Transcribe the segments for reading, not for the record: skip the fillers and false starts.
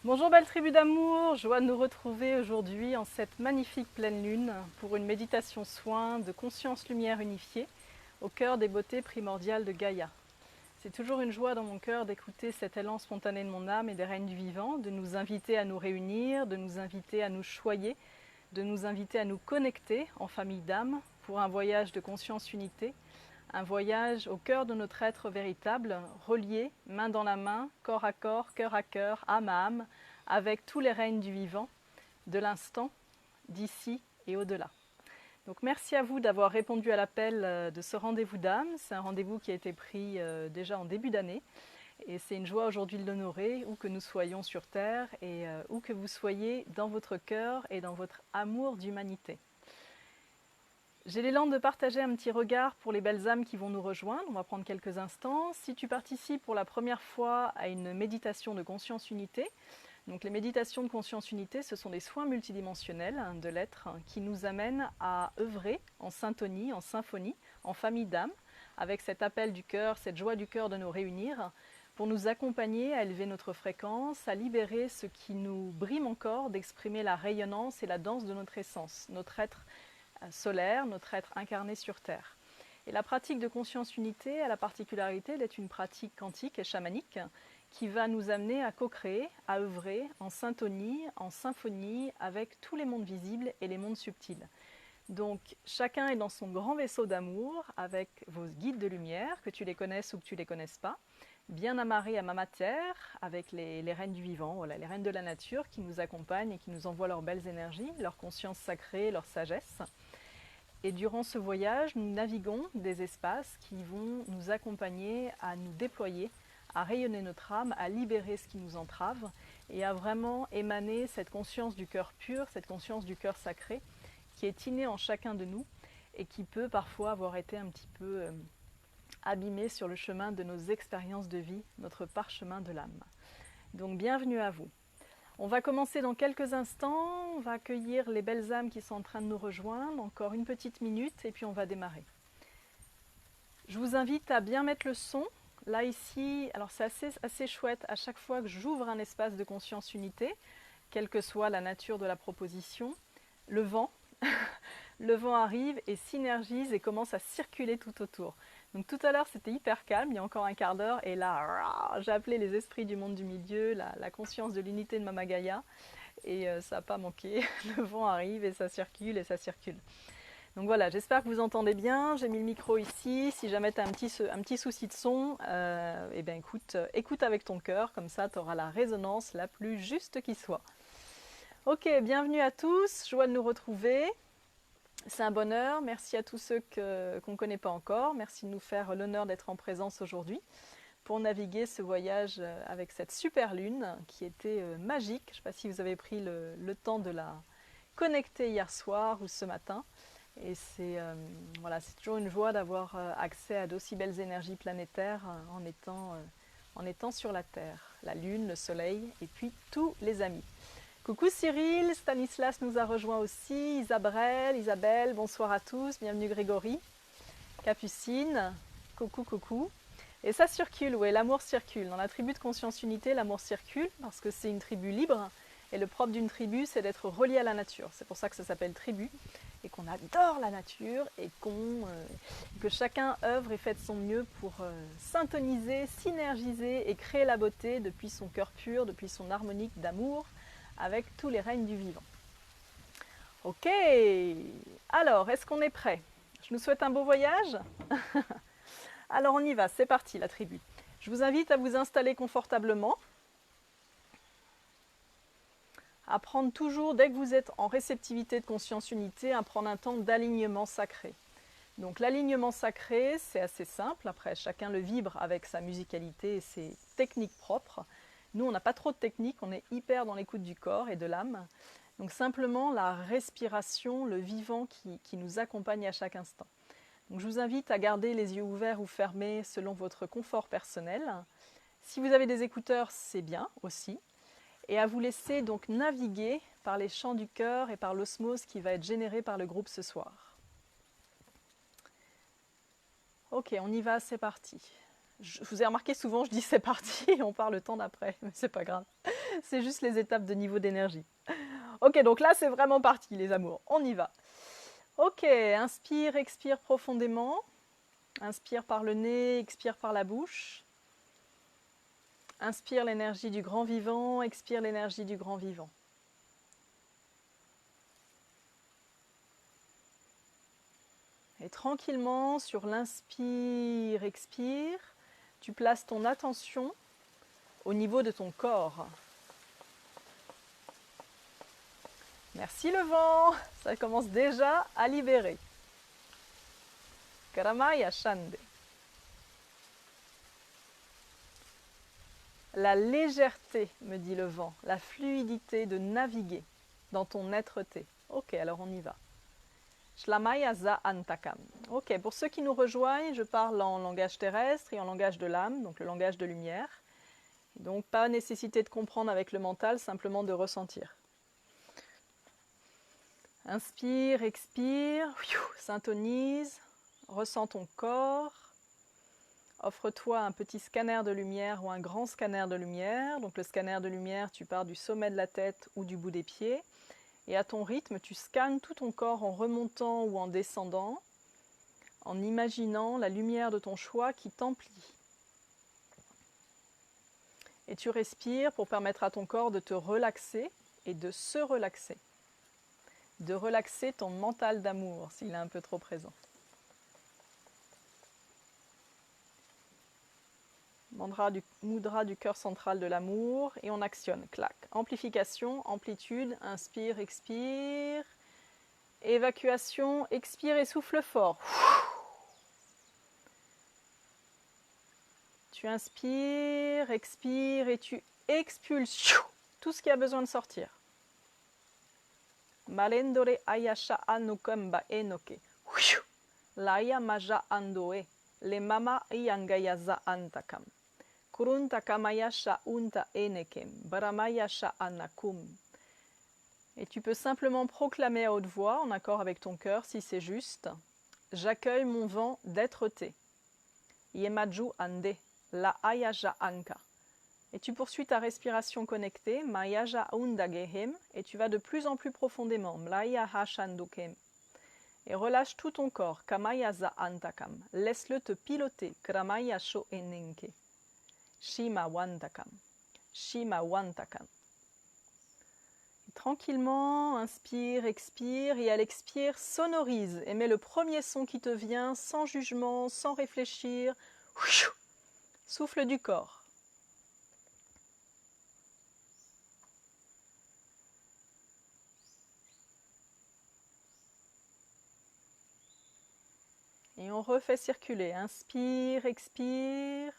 Bonjour belle tribu d'amour, joie de nous retrouver aujourd'hui en cette magnifique pleine lune pour une méditation soin de conscience lumière unifiée au cœur des beautés primordiales de Gaïa. C'est toujours une joie dans mon cœur d'écouter cet élan spontané de mon âme et des règnes du vivant, de nous inviter à nous réunir, de nous inviter à nous choyer, de nous inviter à nous connecter en famille d'âme pour un voyage de conscience unité, un voyage au cœur de notre être véritable, relié, main dans la main, corps à corps, cœur à cœur, âme à âme, avec tous les règnes du vivant, de l'instant, d'ici et au-delà. Donc merci à vous d'avoir répondu à l'appel de ce rendez-vous d'âme. C'est un rendez-vous qui a été pris déjà en début d'année. Et c'est une joie aujourd'hui de l'honorer, où que nous soyons sur Terre et où que vous soyez dans votre cœur et dans votre amour d'humanité. J'ai l'élan de partager un petit regard pour les belles âmes qui vont nous rejoindre. On va prendre quelques instants. Si tu participes pour la première fois à une méditation de conscience unité, donc les méditations de conscience unité, ce sont des soins multidimensionnels de l'être qui nous amènent à œuvrer en syntonie, en symphonie, en famille d'âme, avec cet appel du cœur, cette joie du cœur de nous réunir, pour nous accompagner à élever notre fréquence, à libérer ce qui nous brime encore, d'exprimer la rayonnance et la danse de notre essence, notre être solaire, notre être incarné sur Terre. Et la pratique de conscience unité a la particularité d'être une pratique quantique et chamanique qui va nous amener à co-créer, à œuvrer en syntonie, en symphonie avec tous les mondes visibles et les mondes subtils. Donc chacun est dans son grand vaisseau d'amour avec vos guides de lumière, que tu les connaisses ou que tu ne les connaisses pas, bien amarrés à Mama Terre avec les reines du vivant, voilà, les reines de la nature qui nous accompagnent et qui nous envoient leurs belles énergies, leur conscience sacrée, leur sagesse. Et durant ce voyage, nous naviguons des espaces qui vont nous accompagner à nous déployer, à rayonner notre âme, à libérer ce qui nous entrave et à vraiment émaner cette conscience du cœur pur, cette conscience du cœur sacré qui est innée en chacun de nous et qui peut parfois avoir été un petit peu abîmée sur le chemin de nos expériences de vie, notre parchemin de l'âme. Donc bienvenue à vous. On va commencer dans quelques instants, on va accueillir les belles âmes qui sont en train de nous rejoindre, encore une petite minute et puis on va démarrer. Je vous invite à bien mettre le son. Là ici, alors c'est assez chouette, à chaque fois que j'ouvre un espace de conscience unité, quelle que soit la nature de la proposition, le vent arrive et synergise et commence à circuler tout autour. Donc tout à l'heure c'était hyper calme, il y a encore un quart d'heure, et là j'ai appelé les esprits du monde du milieu, la conscience de l'unité de Mama Gaïa, et ça n'a pas manqué, le vent arrive et ça circule et ça circule. Donc voilà, j'espère que vous entendez bien, j'ai mis le micro ici, si jamais tu as un petit souci de son, eh bien écoute avec ton cœur, comme ça tu auras la résonance la plus juste qui soit. Ok, bienvenue à tous, joie de nous retrouver. C'est un bonheur, merci à tous ceux qu'on ne connaît pas encore, merci de nous faire l'honneur d'être en présence aujourd'hui pour naviguer ce voyage avec cette super lune qui était magique. Je ne sais pas si vous avez pris le temps de la connecter hier soir ou ce matin. Et c'est toujours une joie d'avoir accès à d'aussi belles énergies planétaires en étant sur la Terre, la Lune, le Soleil et puis tous les amis. Coucou Cyril, Stanislas nous a rejoint aussi, Isabelle, bonsoir à tous, bienvenue Grégory, Capucine, coucou. Et ça circule, ouais, l'amour circule. Dans la tribu de Conscience Unité, l'amour circule parce que c'est une tribu libre et le propre d'une tribu, c'est d'être relié à la nature. C'est pour ça que ça s'appelle tribu et qu'on adore la nature et que chacun œuvre et fait de son mieux pour syntoniser, synergiser et créer la beauté depuis son cœur pur, depuis son harmonique d'amour, avec tous les règnes du vivant. Ok, alors est-ce qu'on est prêt? Je nous souhaite un beau voyage. Alors on y va, c'est parti la tribu. Je vous invite à vous installer confortablement, à prendre toujours, dès que vous êtes en réceptivité de conscience unité, à prendre un temps d'alignement sacré. Donc l'alignement sacré, c'est assez simple, après chacun le vibre avec sa musicalité et ses techniques propres. Nous, on n'a pas trop de techniques, on est hyper dans l'écoute du corps et de l'âme. Donc simplement la respiration, le vivant qui nous accompagne à chaque instant. Donc je vous invite à garder les yeux ouverts ou fermés selon votre confort personnel. Si vous avez des écouteurs, c'est bien aussi. Et à vous laisser donc naviguer par les chants du cœur et par l'osmose qui va être générée par le groupe ce soir. Ok, on y va, c'est parti. Je vous ai remarqué souvent, je dis c'est parti et on part le temps d'après, mais c'est pas grave. C'est juste les étapes de niveau d'énergie. Ok, donc là, c'est vraiment parti, les amours. On y va. Ok, inspire, expire profondément. Inspire par le nez, expire par la bouche. Inspire l'énergie du grand vivant, expire l'énergie du grand vivant. Et tranquillement, sur l'inspire, expire, tu places ton attention au niveau de ton corps. Merci le vent, ça commence déjà à libérer. Karamaya Shande. La légèreté, me dit le vent, la fluidité de naviguer dans ton être-té. Ok, alors on y va. Shlamaya za antakam. Ok, pour ceux qui nous rejoignent, je parle en langage terrestre et en langage de l'âme, donc le langage de lumière. Donc pas nécessité de comprendre avec le mental, simplement de ressentir. Inspire, expire, syntonise, ressens ton corps. Offre-toi un petit scanner de lumière ou un grand scanner de lumière. Donc le scanner de lumière, tu pars du sommet de la tête ou du bout des pieds. Et à ton rythme, tu scannes tout ton corps en remontant ou en descendant, en imaginant la lumière de ton choix qui t'emplit. Et tu respires pour permettre à ton corps de te relaxer et de se relaxer. De relaxer ton mental d'amour s'il est un peu trop présent. Mudra du cœur central de l'amour et on actionne. Clac. Amplification, amplitude, inspire, expire. Évacuation, expire et souffle fort. Tu inspires, expires et tu expulses tout ce qui a besoin de sortir. Malendore ayasha anukamba enoke. Laya maja andoe. Le mama iangayaza antakam. Kurunta kamayasha unta enekem. Baramayasha anakum. Et tu peux simplement proclamer à haute voix, en accord avec ton cœur, si c'est juste. J'accueille mon vent d'être-té. Yemaju ande. La ayaja anka. Et tu poursuis ta respiration connectée, mayaja undagehem, et tu vas de plus en plus profondément, mlaya hashandukem. Et relâche tout ton corps, kamayaza antakam. Laisse-le te piloter, kramaya sho enenke. Shima wantakam. Shima wantakam. Et tranquillement, inspire, expire, et à l'expire, sonorise, et mets le premier son qui te vient, sans jugement, sans réfléchir. Souffle du corps. Et on refait circuler. Inspire, expire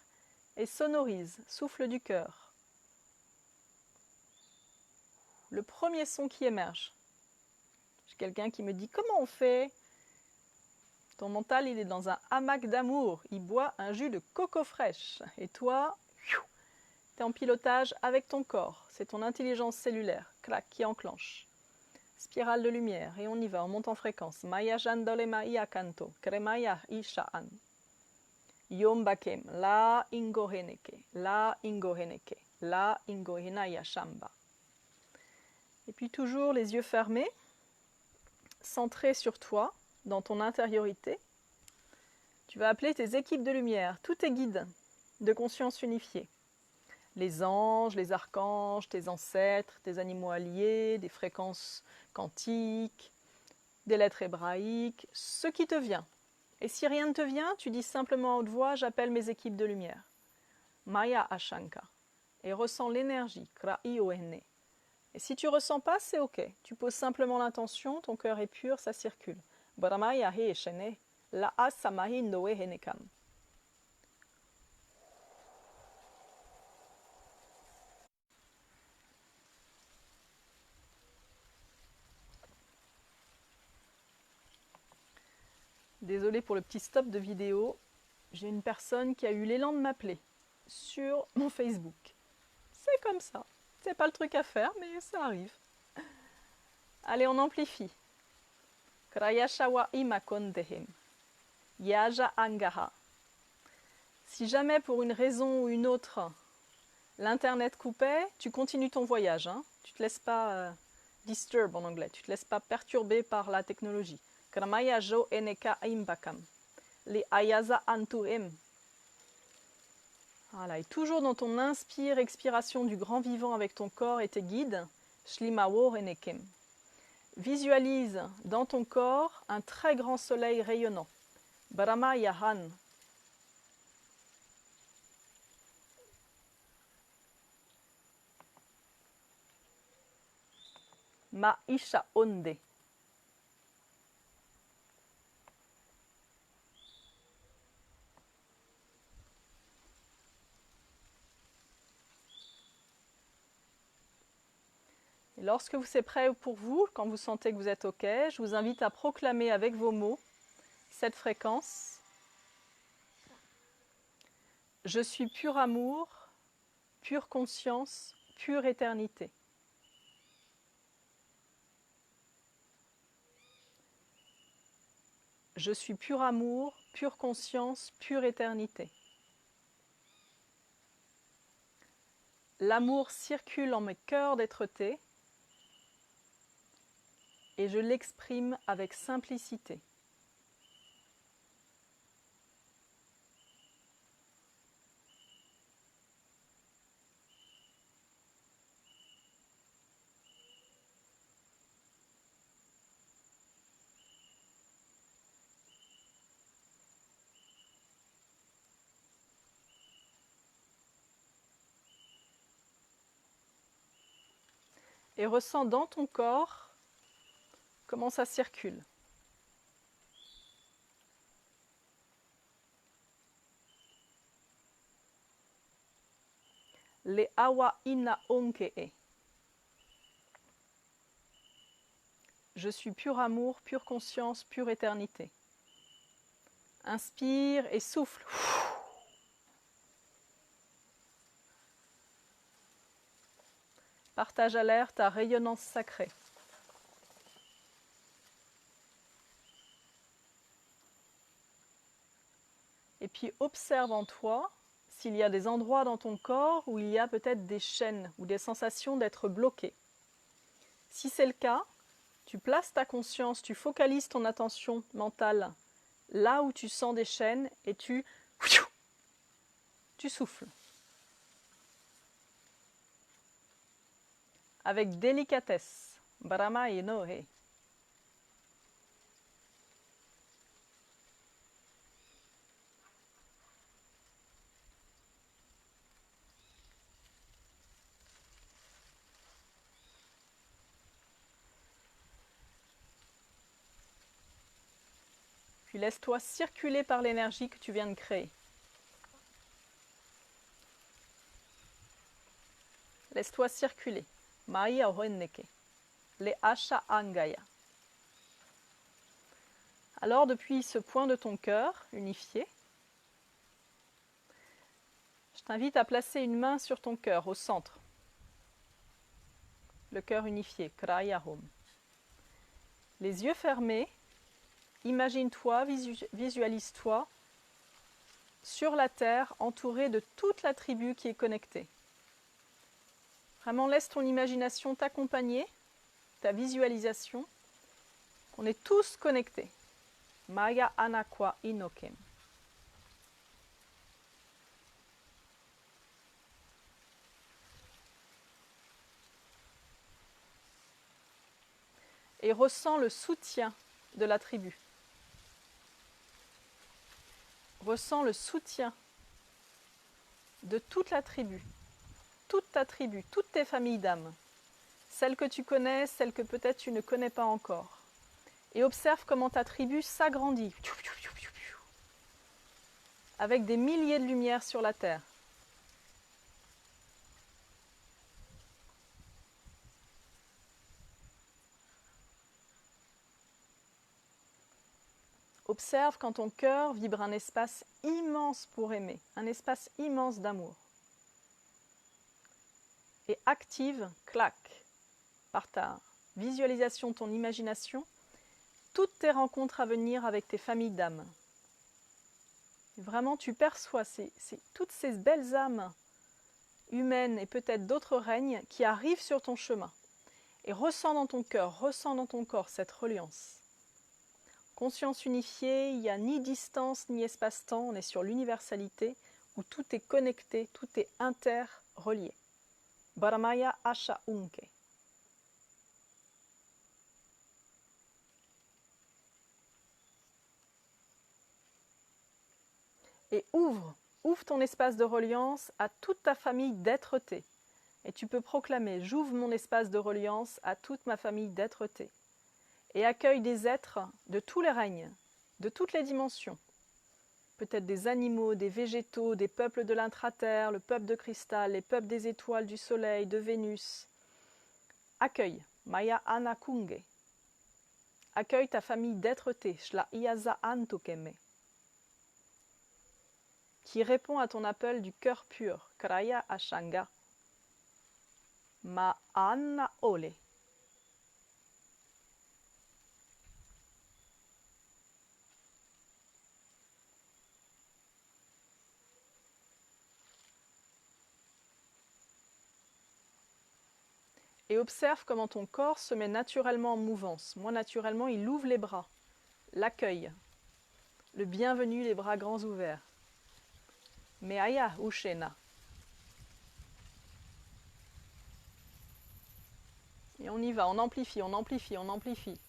et sonorise. Souffle du cœur. Le premier son qui émerge. J'ai quelqu'un qui me dit « Comment on fait ?» Ton mental, il est dans un hamac d'amour. Il boit un jus de coco fraîche. Et toi, tu es en pilotage avec ton corps. C'est ton intelligence cellulaire, clac, qui enclenche. Spirale de lumière. Et on y va, on monte en fréquence. Maya jandole maya kanto. Kremaya isha'an. Yom bakem. La ingoheneke. La ingoheneke. La ingohenaya shamba. Et puis toujours les yeux fermés, centrés sur toi, dans ton intériorité. Tu vas appeler tes équipes de lumière, tous tes guides de conscience unifiée. Les anges, les archanges, tes ancêtres, tes animaux alliés, des fréquences quantiques, des lettres hébraïques, ce qui te vient. Et si rien ne te vient, tu dis simplement à haute voix, j'appelle mes équipes de lumière. Maya Ashanka. Et ressens l'énergie, Kra'i Ohene. Et si tu ne ressens pas, c'est ok. Tu poses simplement l'intention, ton cœur est pur, ça circule. Baramaya he shene, la asamahi noe henekam. Désolée pour le petit stop de vidéo. J'ai une personne qui a eu l'élan de m'appeler sur mon Facebook. C'est comme ça. C'est pas le truc à faire, mais ça arrive. Allez, on amplifie. Krayashawa imakondehem. Yaja angaha. Si jamais pour une raison ou une autre, L'internet coupait, tu continues ton voyage. Hein. Tu ne te laisses pas disturb en anglais, tu ne te laisses pas perturber par la technologie. Kramaya jo eneka aimbakam. Les ayaza antuem. Voilà, et toujours dans ton inspire-expiration du grand vivant avec ton corps et tes guides, Shlimawo enekem. Visualise dans ton corps un très grand soleil rayonnant. Brahma Yahan. Ma Isha Onde. Et lorsque c'est prêt pour vous, quand vous sentez que vous êtes OK, je vous invite à proclamer avec vos mots cette fréquence. Je suis pur amour, pure conscience, pure éternité. Je suis pur amour, pure conscience, pure éternité. L'amour circule en mes cœurs d'être-té et je l'exprime avec simplicité. Et ressens dans ton corps comment ça circule. Le awa ina onkee. Je suis pur amour, pure conscience, pure éternité. Inspire et souffle. Partage à l'air ta rayonnance sacrée. Et puis observe en toi s'il y a des endroits dans ton corps où il y a peut-être des chaînes ou des sensations d'être bloqué. Si c'est le cas, tu places ta conscience, tu focalises ton attention mentale là où tu sens des chaînes et tu souffles. Avec délicatesse. Brahma et Nohe. Puis laisse-toi circuler par l'énergie que tu viens de créer. Laisse-toi circuler. Maya Hoenneke. Le Asha Angaya. Alors, depuis ce point de ton cœur unifié, je t'invite à placer une main sur ton cœur, au centre. Le cœur unifié, Kraya Home. Les yeux fermés, imagine-toi, visualise-toi sur la terre, entouré de toute la tribu qui est connectée. Vraiment, laisse ton imagination t'accompagner, ta visualisation. On est tous connectés. Maya Anakwa Inokem. Et ressens le soutien de la tribu. Ressens le soutien de toute la tribu, toute ta tribu, toutes tes familles d'âmes, celles que tu connais, celles que peut-être tu ne connais pas encore. Et observe comment ta tribu s'agrandit avec des milliers de lumières sur la terre. Observe quand ton cœur vibre un espace immense pour aimer, un espace immense d'amour. Et active, clac, par ta visualisation, ton imagination, toutes tes rencontres à venir avec tes familles d'âmes. Vraiment, tu perçois toutes ces belles âmes humaines et peut-être d'autres règnes qui arrivent sur ton chemin. Et ressens dans ton cœur, ressens dans ton corps cette reliance. Conscience unifiée, il n'y a ni distance ni espace-temps, on est sur l'universalité où tout est connecté, tout est interrelié. Baramaya Asha Unke. Et ouvre ton espace de reliance à toute ta famille d'être-té. Et tu peux proclamer « J'ouvre mon espace de reliance à toute ma famille d'être-té » et accueille des êtres de tous les règnes, de toutes les dimensions. Peut-être des animaux, des végétaux, des peuples de l'intraterre, le peuple de cristal, les peuples des étoiles, du soleil, de Vénus. Accueille, Maya Anakunge. Accueille ta famille d'être-té, Shla Iaza Antokeme, qui répond à ton appel du cœur pur, Kraya Ashanga. Ma Anna Ole. Et observe comment ton corps se met naturellement en mouvance. Moi, naturellement, il ouvre les bras, l'accueil, le bienvenu, les bras grands ouverts. Meaya Ushena. Et on y va, on amplifie, on amplifie, on amplifie.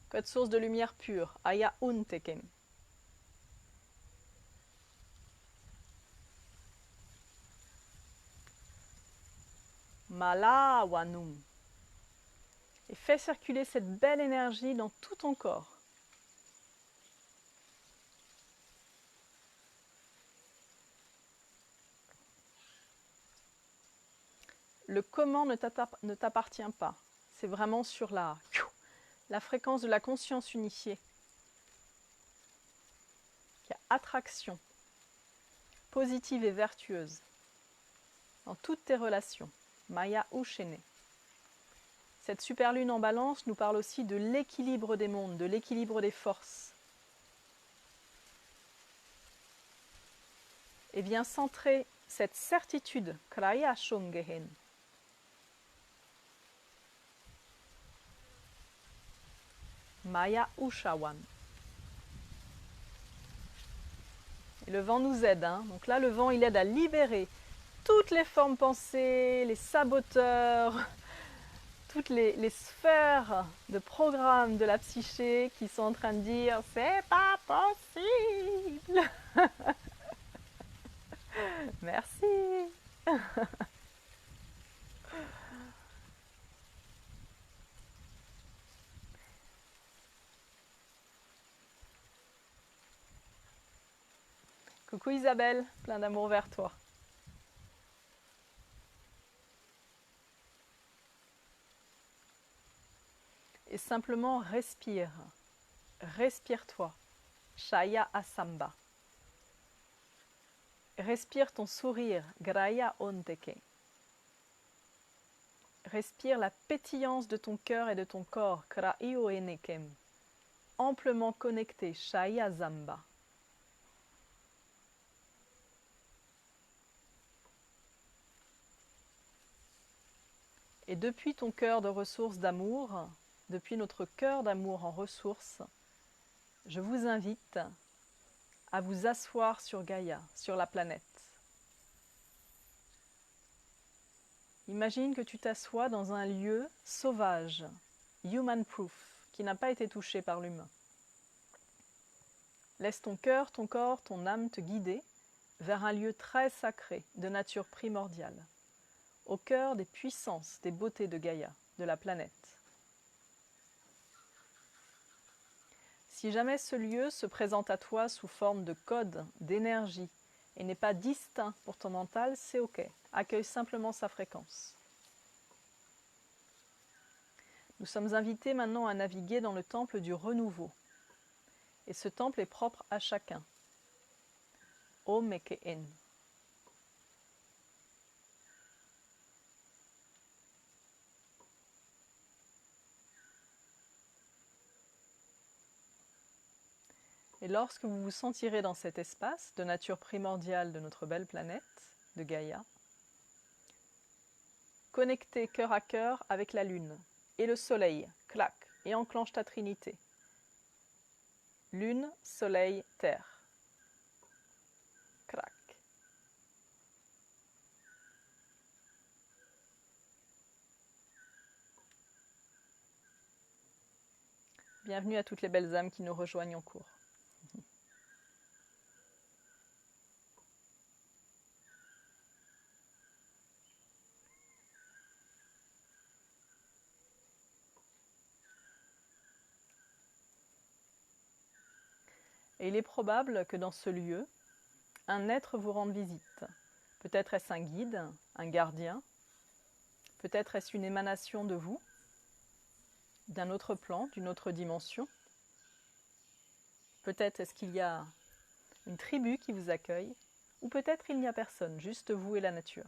Code source de lumière pure, Aya Unteken. Malawanum. Et fais circuler cette belle énergie dans tout ton corps. Le comment ne t'appartient pas. C'est vraiment sur la fréquence de la conscience unifiée. Il y a attraction, positive et vertueuse, dans toutes tes relations. Maya Ushene. Cette super lune en balance nous parle aussi de l'équilibre des mondes, de l'équilibre des forces. Et vient centrer cette certitude, Kraya Shongehen. Maya Ushawan. Et le vent nous aide. Donc là, le vent, il aide à libérer toutes les formes pensées, les saboteurs, toutes les sphères de programme de la psyché qui sont en train de dire « c'est pas possible !» Merci. Coucou Isabelle, plein d'amour vers toi. Et simplement respire. Respire-toi. Shaya Asamba. Respire ton sourire. Graya Onteke. Respire la pétillance de ton cœur et de ton corps. Kraio Enekem. Amplement connecté. Shaya Zamba. Et depuis ton cœur de ressources d'amour, depuis notre cœur d'amour en ressources, je vous invite à vous asseoir sur Gaïa, sur la planète. Imagine que tu t'assois dans un lieu sauvage, human-proof, qui n'a pas été touché par l'humain. Laisse ton cœur, ton corps, ton âme te guider vers un lieu très sacré, de nature primordiale, au cœur des puissances, des beautés de Gaïa, de la planète. Si jamais ce lieu se présente à toi sous forme de code, d'énergie, et n'est pas distinct pour ton mental, c'est ok. Accueille simplement sa fréquence. Nous sommes invités maintenant à naviguer dans le temple du renouveau. Et ce temple est propre à chacun. Omekeen. Et lorsque vous vous sentirez dans cet espace de nature primordiale de notre belle planète, de Gaïa, connectez cœur à cœur avec la Lune et le Soleil, clac, et enclenche ta trinité. Lune, Soleil, Terre. Clac. Bienvenue à toutes les belles âmes qui nous rejoignent en cours. Et il est probable que dans ce lieu, un être vous rende visite. Peut-être est-ce un guide, un gardien, peut-être est-ce une émanation de vous, d'un autre plan, d'une autre dimension. Peut-être est-ce qu'il y a une tribu qui vous accueille, ou peut-être il n'y a personne, juste vous et la nature.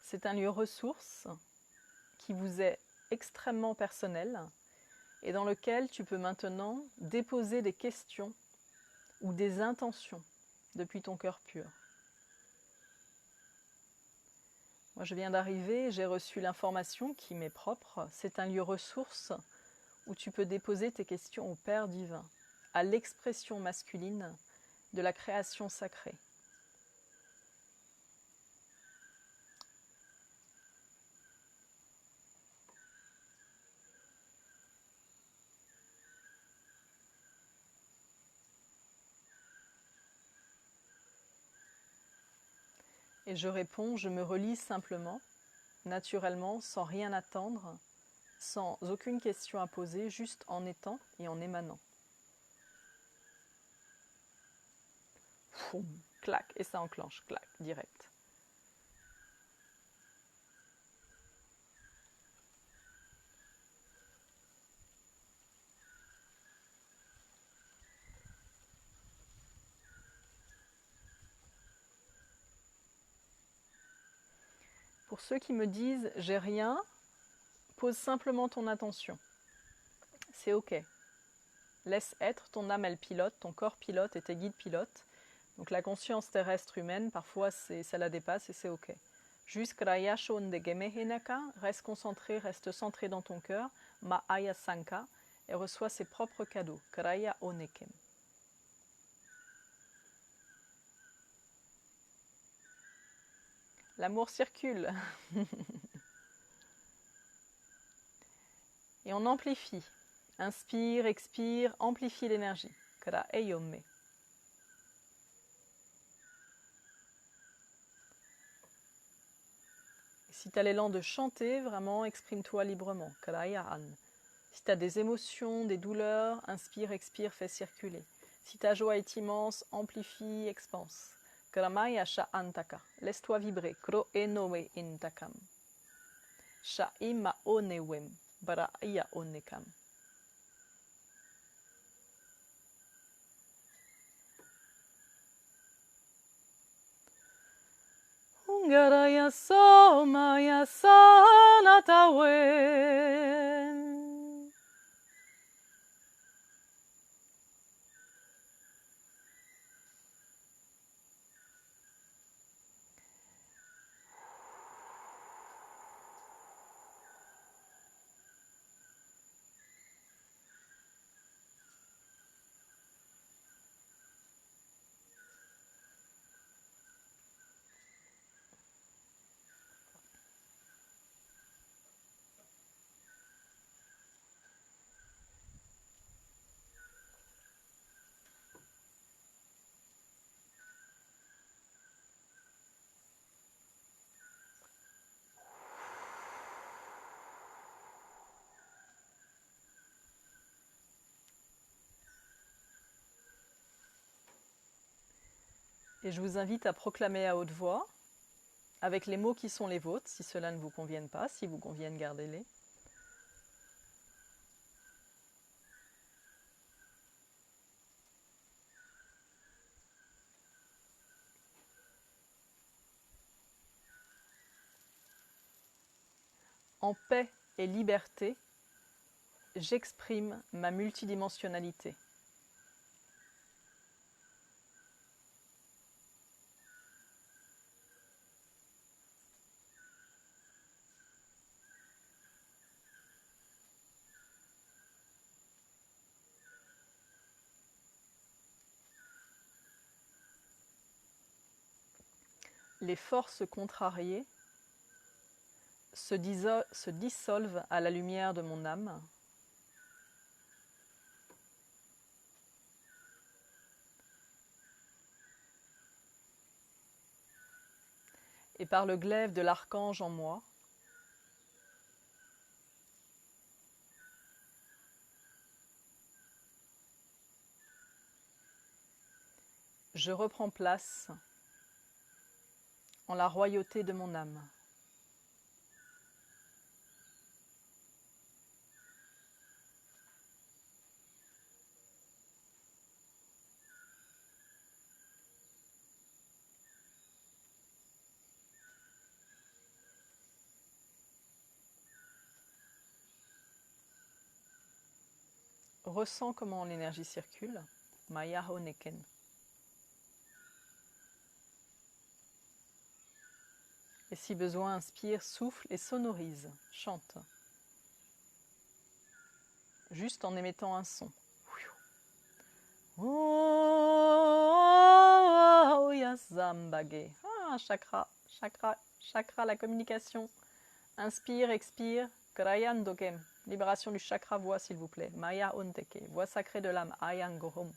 C'est un lieu ressource qui vous est extrêmement personnel et dans lequel tu peux maintenant déposer des questions ou des intentions depuis ton cœur pur. Moi, je viens d'arriver, j'ai reçu l'information qui m'est propre. C'est un lieu ressource où tu peux déposer tes questions au Père divin, à l'expression masculine de la création sacrée. Et je réponds, je me relie simplement, naturellement, sans rien attendre, sans aucune question à poser, juste en étant et en émanant. Foum, clac, et ça enclenche, clac, direct. Pour ceux qui me disent « j'ai rien », pose simplement ton attention. C'est ok. Laisse être, ton âme elle pilote, ton corps pilote et tes guides pilotent. Donc la conscience terrestre humaine, parfois ça la dépasse et c'est ok. Juste reste concentré, reste centré dans ton cœur, Ma'aya Sanka, et reçoit ses propres cadeaux. Kraya Onekem. L'amour circule. Et on amplifie. Inspire, expire, amplifie l'énergie. Kara Eyome. Si tu as l'élan de chanter, vraiment exprime-toi librement. Karayaan. Si tu as des émotions, des douleurs, inspire, expire, fais circuler. Si ta joie est immense, amplifie, expanse. Karamaya sha antaka. Laisse-toi vibrer. Kro enowe intakam. Sha ima onewem. Baraya onekam. Ungaraya somaya sanatawen. Et je vous invite à proclamer à haute voix, avec les mots qui sont les vôtres, si cela ne vous conviennent pas, si vous conviennent, gardez-les. En paix et liberté, j'exprime ma multidimensionnalité. Les forces contrariées se dissolvent à la lumière de mon âme. Et par le glaive de l'archange en moi, je reprends place en la royauté de mon âme. Ressens comment l'énergie circule. Maya Honeken. Et si besoin, inspire, souffle et sonorise. Chante. Juste en émettant un son. Oh, yazambage. Ah, chakra, chakra, chakra, la communication. Inspire, expire. Krayan dokem. Libération du chakra voix, s'il vous plaît. Maya onteke. Voix sacrée de l'âme. Ayang gohom.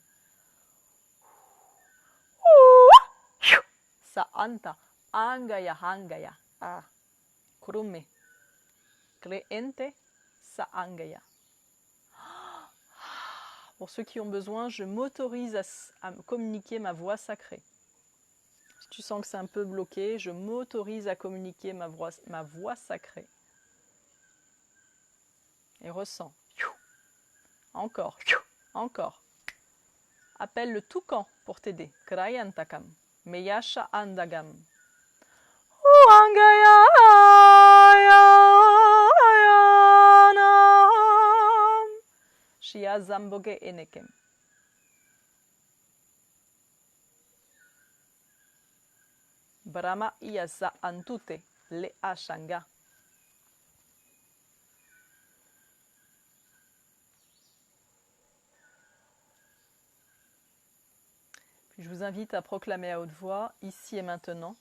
Saanta. Angaya hangaya. Ah. Kurume. Kreente. Saangaya. Pour ceux qui ont besoin, je m'autorise à communiquer ma voix sacrée. Si tu sens que c'est un peu bloqué, je m'autorise à communiquer ma voix sacrée. Et ressens. Encore. Encore. Appelle le toucan pour t'aider. Krayantakam. Meyasha andagam. Shia zamboge enekem. Brahma iyasa antute le ashanga. Puis je vous invite à proclamer à haute voix, ici et maintenant,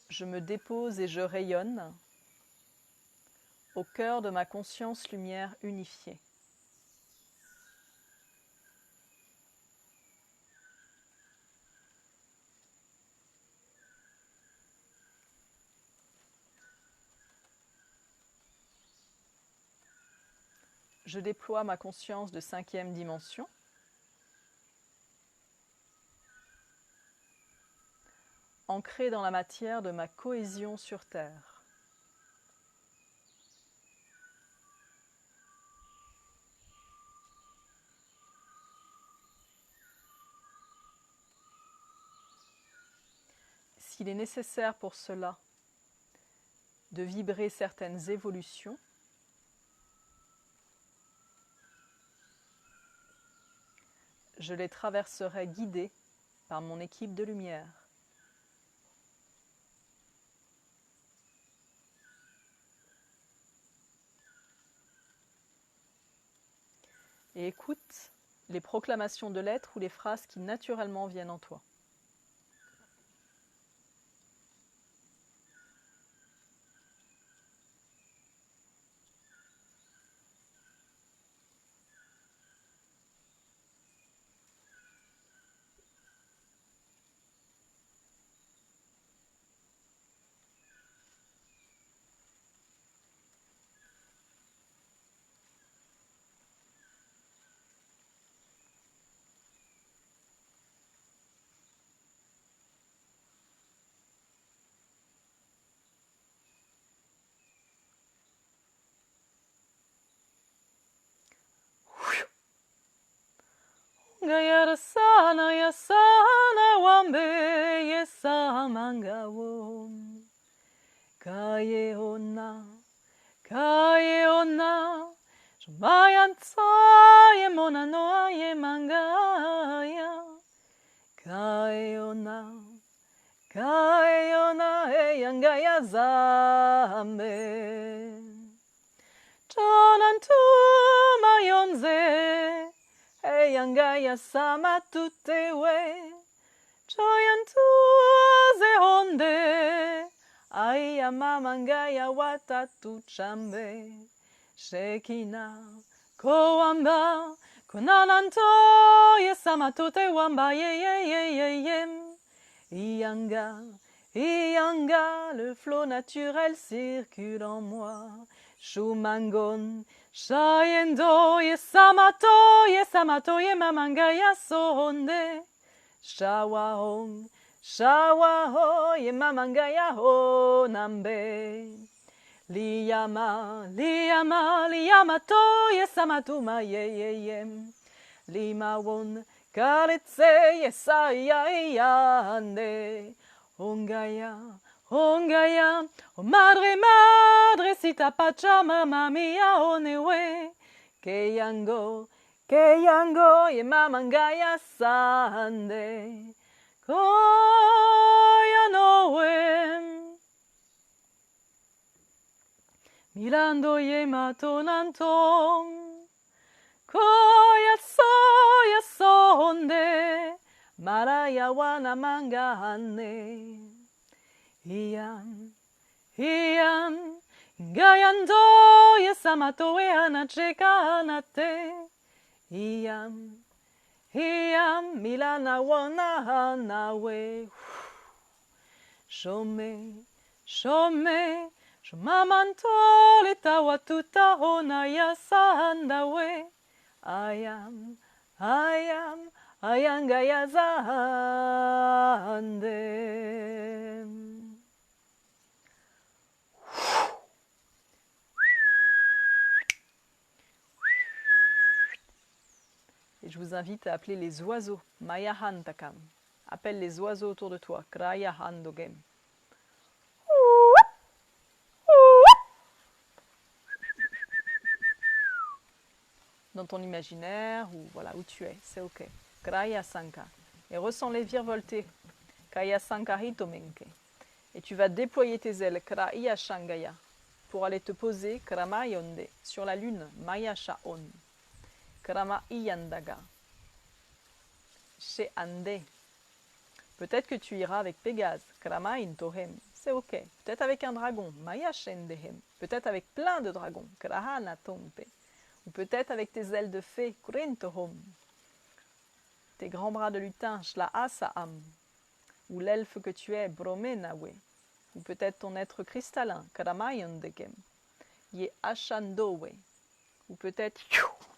je me dépose et je rayonne au cœur de ma conscience lumière unifiée. Je déploie ma conscience de 5e dimension. Ancrée dans la matière de ma cohésion sur Terre. S'il est nécessaire pour cela de vibrer certaines évolutions, je les traverserai guidée par mon équipe de lumière. Et écoute les proclamations de l'être ou les phrases qui naturellement viennent en toi. Gayarasana yasana wambe yesamangawom Kayeona Kaeona, Jumayantaye monanoye mangaya. Kaeona, Kaeona eyangaya zambe. Tonantuma yonze, eyangaya samatutewe. Choyantuze honde, aya mamangaya watatu chambe. Shekina, koamba, konananto, yesamatote wamba, yem. Ianga, Ianga, le flot naturel circule en moi. Shumangon, Shayendo, Yesamato, Yemamangaya sonde. Shawahong, Shawaho, Yemamangaya ho nambe. Liyamato, Yesamatuma, yem. Limawon, Kaletse, Yesayande. Hongaya, Hongaya, oh madre, sita pachamama mia onewe. Keyango, Yemamangaya sande. Koyanowe. Milando Yematonantom. Koyasonde. Marayawana mangahane. Iam, Gayando Yesamato e anacheka anate. Iam, Milana wana hanawe. Shome, Shomamanto letawa tuta hona yasandawe. Ayam, Ayangaya zande. Et je vous invite à appeler les oiseaux. Mayahan takam. Appelle les oiseaux autour de toi. Krayahan dogem. Dans ton imaginaire ou voilà où tu es, c'est ok. Kraya sanka. Et ressens-les virevolter. Kaya sankarito menke. Et tu vas déployer tes ailes. Kraya shangaya. Pour aller te poser. Krama yonde. Sur la lune. Maya shaon. Krama iyandaga. Chez Ande. Peut-être que tu iras avec Pégase. Krama intohem. C'est ok. Peut-être avec un dragon. Maya shendehem. Peut-être avec plein de dragons. Kraha natompe. Ou peut-être avec tes ailes de fée. Kurintohom. Tes grands bras de lutin. Shla'a sa'am. Ou l'elfe que tu es. Bromenawe. Ou peut-être ton être cristallin. Krama yondegem. Ye ashandowe. Ou peut-être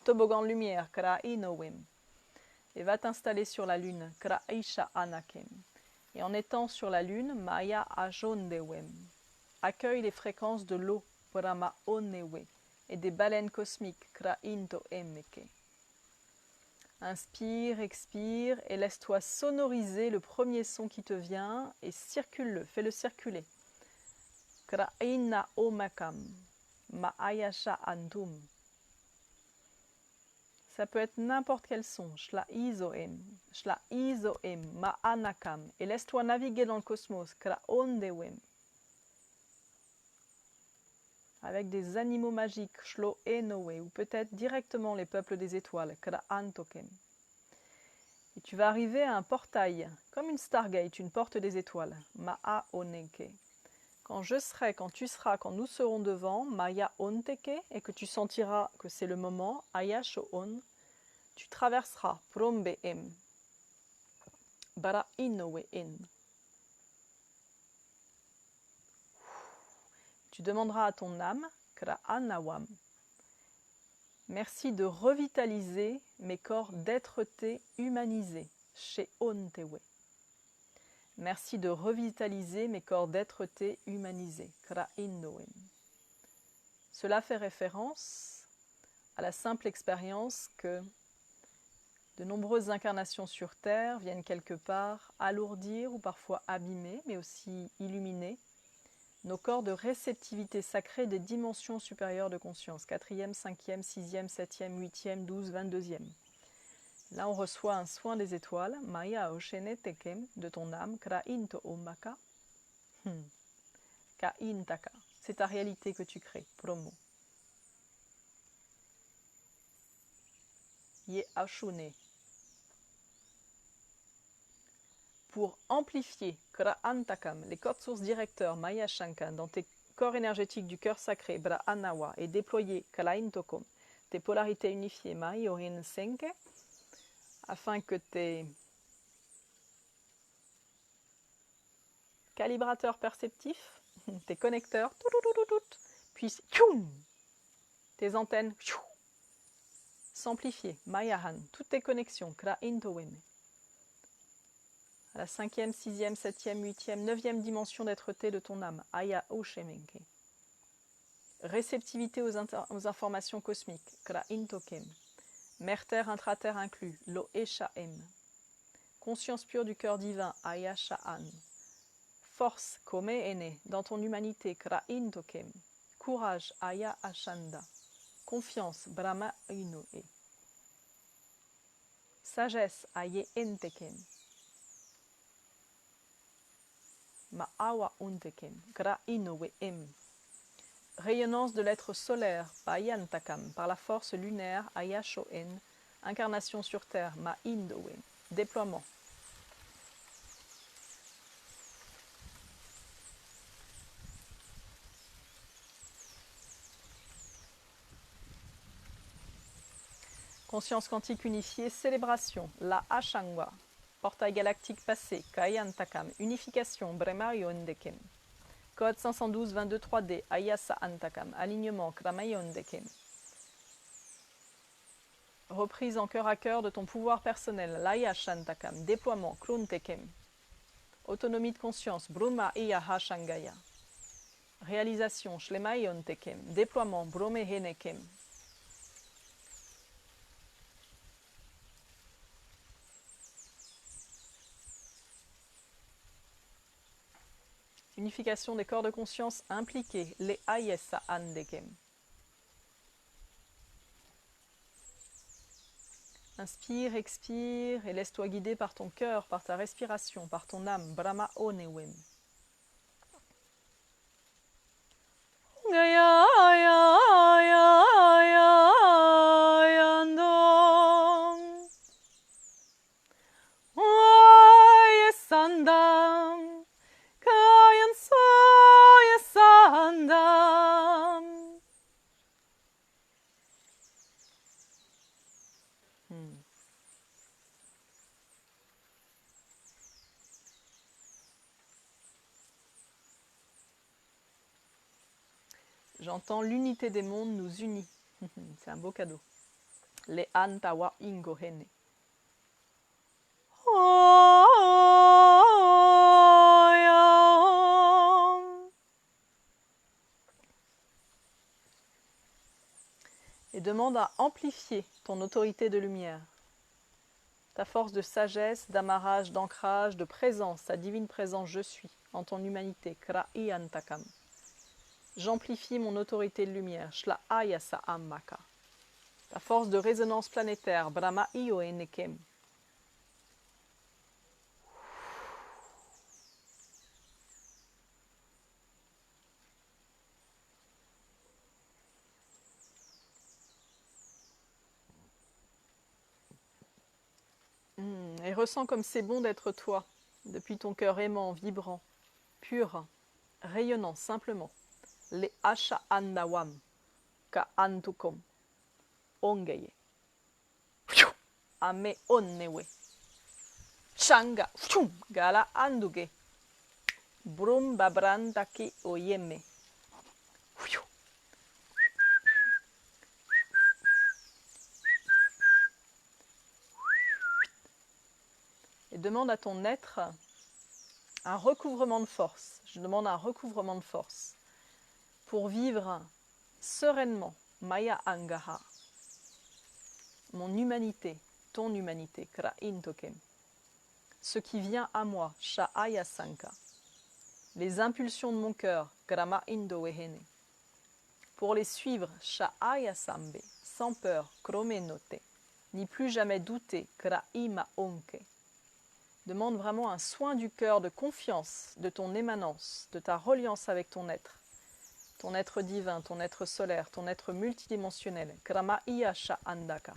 toboggan de lumière, Krainowem. Et va t'installer sur la lune, Kraisha Anakem. Et en étant sur la lune, Maya Ajondewem. Accueille les fréquences de l'eau, Brahma Onewe, et des baleines cosmiques, Krainto Emeke. Inspire, expire, et laisse-toi sonoriser le premier son qui te vient, et circule-le, fais-le circuler. Kraina Omakam, Maayasha Antum. Ça peut être n'importe quel son. Shla izoem, ma'anakam. Et laisse-toi naviguer dans le cosmos. Kra ondewem. Avec des animaux magiques. Shlo enowe. Ou peut-être directement les peuples des étoiles. Kra antokem. Et tu vas arriver à un portail. Comme une Stargate, une porte des étoiles. Ma'a oneke. Quand je serai, quand tu seras, quand nous serons devant, Maya onteke, et que tu sentiras que c'est le moment, Aya sho'on, tu traverseras Prombe'em, Bara inowe'en. Tu demanderas à ton âme, Kra'anawam, merci de revitaliser mes corps d'être-té humanisés, She'ontewe. Merci de revitaliser mes corps d'être-té humanisés. Kra'innoem. Cela fait référence à la simple expérience que de nombreuses incarnations sur Terre viennent quelque part alourdir ou parfois abîmer, mais aussi illuminer nos nos corps de réceptivité sacrée des dimensions supérieures de conscience, 4e, 5e, 6e, 7e, 8e, 12, 22e. Là, on reçoit un soin des étoiles, Maya Oshene Tekem, de ton âme, Krainto Omaka, Kaintaka. C'est ta réalité que tu crées, promo. Ye Ashune. Pour amplifier Kraantakam, les cordes sources directeurs Maya Shankan dans tes corps énergétiques du cœur sacré Brahanawa et déployer Kalaintokom, tes polarités unifiées Mayohin Senke, afin que tes calibrateurs perceptifs, tes connecteurs, puissent tes antennes s'amplifier, Mayahan, toutes tes connexions, Kraintowem. À la 5e, 6e, 7e, 8e, 9e dimension d'être-té de ton âme, Aya Oshemenke. Réceptivité aux informations cosmiques, Kraintokem. Mère-terre, intra-terre inclus, Lo Eshaem. Conscience pure du cœur divin, Aya Sha'an. Force, Kome Ene, dans ton humanité, Kraintokem. Courage, Aya Ashanda. Confiance, Brahma Inoe. Sagesse, Aye Entekem. Ma'awa Untekem, Gra Inowe Em. Rayonnance de l'être solaire, Bayantakam, par la force lunaire, Ayashoen, incarnation sur terre, Ma'indowen, déploiement. Conscience quantique unifiée, célébration, la Ashangwa, portail galactique passé, Kayantakam, unification, Bremayon-dekem. Code 512 22 3D, Ayasa Antakam, alignement, Kramayon-dekem. Reprise en cœur à cœur de ton pouvoir personnel, Laya Shantakam, déploiement, Kluntekem. Autonomie de conscience, Bruma Iya Hashangaya. Réalisation, Shlemayon-tekem, déploiement, Bromehenekem. Unification des corps de conscience impliqués, les Ayesa Andekem. Inspire, expire et laisse-toi guider par ton cœur, par ta respiration, par ton âme, Brahma Onewem. Gaya ya ya ya yandom. Ayesandam. Kayan soya sandam. J'entends l'unité des mondes nous unit. C'est un beau cadeau. Les Antawa Ingohene. Et demande à amplifier ton autorité de lumière, ta force de sagesse, d'amarrage, d'ancrage, de présence, ta divine présence je suis, en ton humanité, Kra'i Antakam. J'amplifie mon autorité de lumière, Shla Ayasa Ammaka. Ta force de résonance planétaire, Brahma Io Enekem. Et ressens comme c'est bon d'être toi, depuis ton cœur aimant, vibrant, pur, rayonnant simplement. Les Asha Andawam, Ka Antukom, Ongeye, Ame Onnewe, Changa, Gala Anduge, Brum Babrandaki Oyeme. Et demande à ton être un recouvrement de force. Je demande un recouvrement de force pour vivre sereinement Maya Angaha, mon humanité, ton humanité, Kraintokem, ce qui vient à moi, Sha'aya Sanka. les impulsions de mon cœur, Krama Indo Wehene. Pour les suivre, Sha'aya Sambe, sans peur, Krome Note, ni plus jamais douter, Kraima Onke. Demande vraiment un soin du cœur, de confiance, de ton émanence, de ta reliance avec ton être divin, ton être solaire, ton être multidimensionnel, Krama Iyasha Andaka.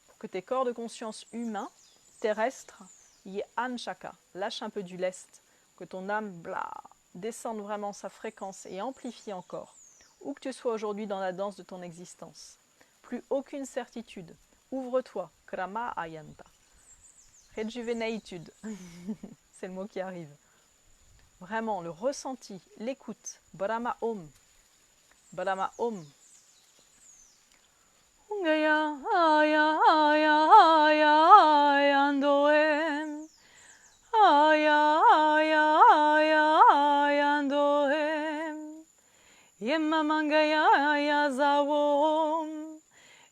Pour que tes corps de conscience humains, terrestres, y anshaka, lâche un peu du lest, que ton âme descende vraiment sa fréquence et amplifie encore, où que tu sois aujourd'hui dans la danse de ton existence. Plus aucune certitude, ouvre-toi, Krama Ayanta. Rejuvenaitude, c'est le mot qui arrive. Vraiment, le ressenti, l'écoute, Brahma Om. Brahma Om. Ungaya aya aya aya aya andoem. Aya aya aya aya andoem. Yemamangaya aya zawom.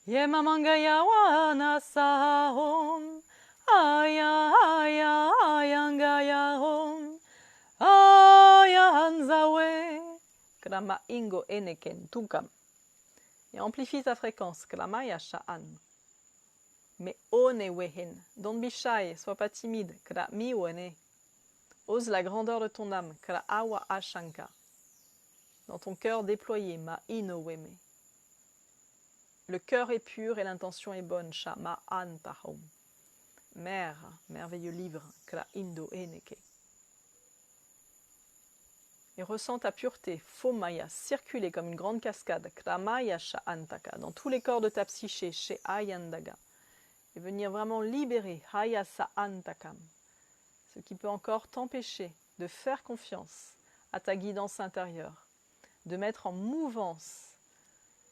Yemamangaya wanasahom. Aya aya aya hom. Aya anzawe. Krama ingo eneken tukam. Et amplifie ta fréquence, Klama Yasha'an. Mais one wehen, don't be shy, sois pas timide, Kra mi one. Ose la grandeur de ton âme, Kra awa ashanka. Dans ton cœur déployé, ma ino weme. Le cœur est pur et l'intention est bonne, Shama an tahom. Mère, merveilleux livre, Kra indo eneke. Et ressens ta pureté, Fomaya, circuler comme une grande cascade, Kramaya Sha'antaka, dans tous les corps de ta psyché, chez Ayandaga, et venir vraiment libérer Hayasa Antakam, ce qui peut encore t'empêcher de faire confiance à ta guidance intérieure, de mettre en mouvance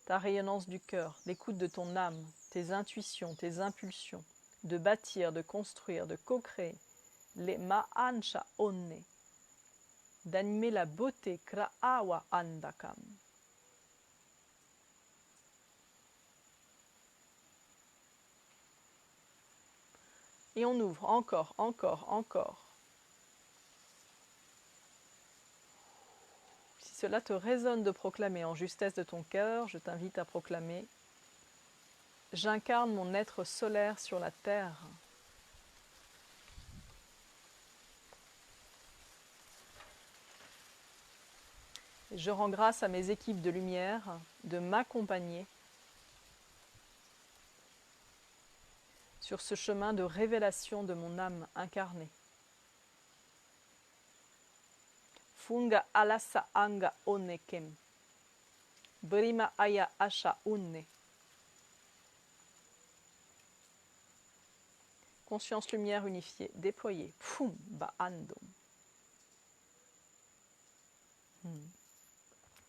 ta rayonnance du cœur, l'écoute de ton âme, tes intuitions, tes impulsions, de bâtir, de construire, de co-créer, les Ma'ansha Onne, d'animer la beauté Kra'awa Andakam. Et on ouvre encore, encore, encore. Si cela te résonne de proclamer en justesse de ton cœur, je t'invite à proclamer « J'incarne mon être solaire sur la terre ». Je rends grâce à mes équipes de lumière de m'accompagner sur ce chemin de révélation de mon âme incarnée. Funga alasa anga onekem. Brima aya asha unne. Conscience lumière unifiée, déployée. Fum ba andom.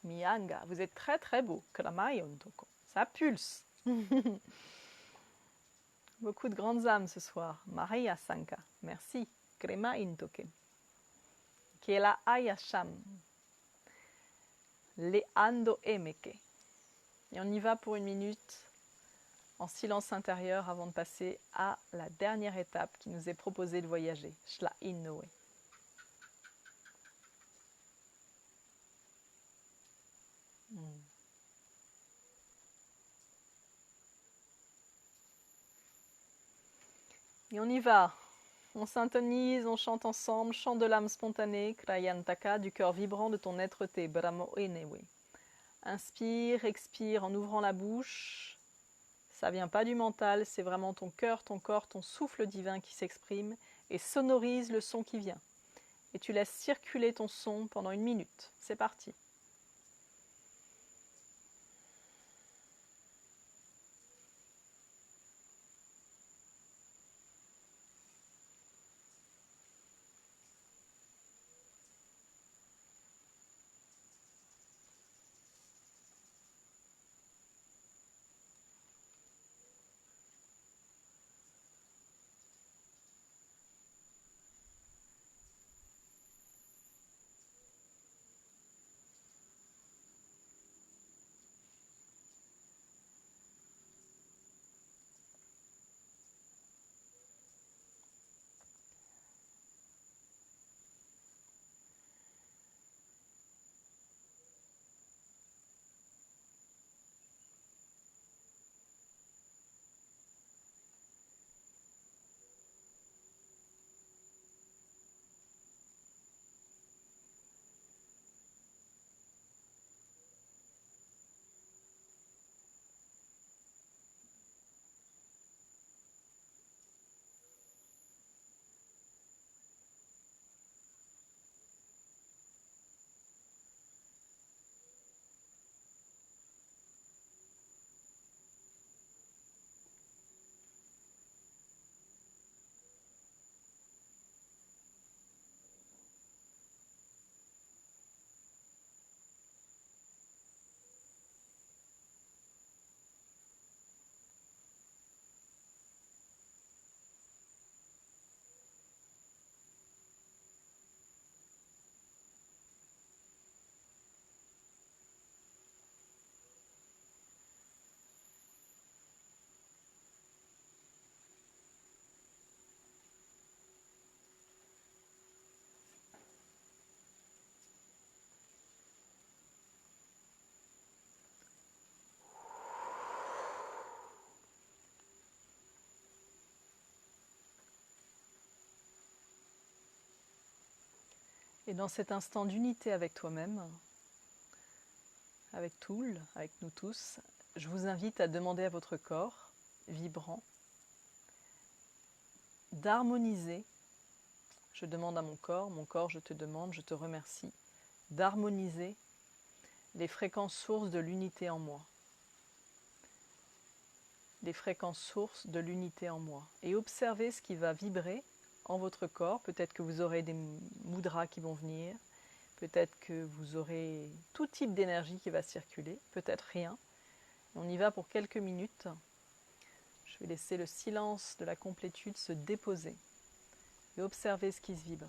Mianga, vous êtes très très beau. Ça pulse. Beaucoup de grandes âmes ce soir. Maria Sanka, merci. Krema Intoke. Kela Ayasham. Le Ando Emeke. Et on y va pour une minute en silence intérieur avant de passer à la dernière étape qui nous est proposée de voyager. Shla Innoe. Et on y va. On s'intonise, on chante ensemble, chant de l'âme spontanée, Krayantaka, du cœur vibrant de ton être-té, Brahmo Enewe. Inspire, expire en ouvrant la bouche. Ça vient pas du mental, c'est vraiment ton cœur, ton corps, ton souffle divin qui s'exprime et sonorise le son qui vient. Et tu laisses circuler ton son pendant une minute. C'est parti. Et dans cet instant d'unité avec toi-même, avec Toul, avec nous tous, je vous invite à demander à votre corps vibrant d'harmoniser. Je demande à mon corps je te demande, je te remercie, d'harmoniser les fréquences sources de l'unité en moi. Les fréquences sources de l'unité en moi. Et observez ce qui va vibrer en votre corps. Peut-être que vous aurez des mudras qui vont venir. Peut-être que vous aurez tout type d'énergie qui va circuler. Peut-être rien. On y va pour quelques minutes. Je vais laisser le silence de la complétude se déposer. Et observer ce qui se vibre.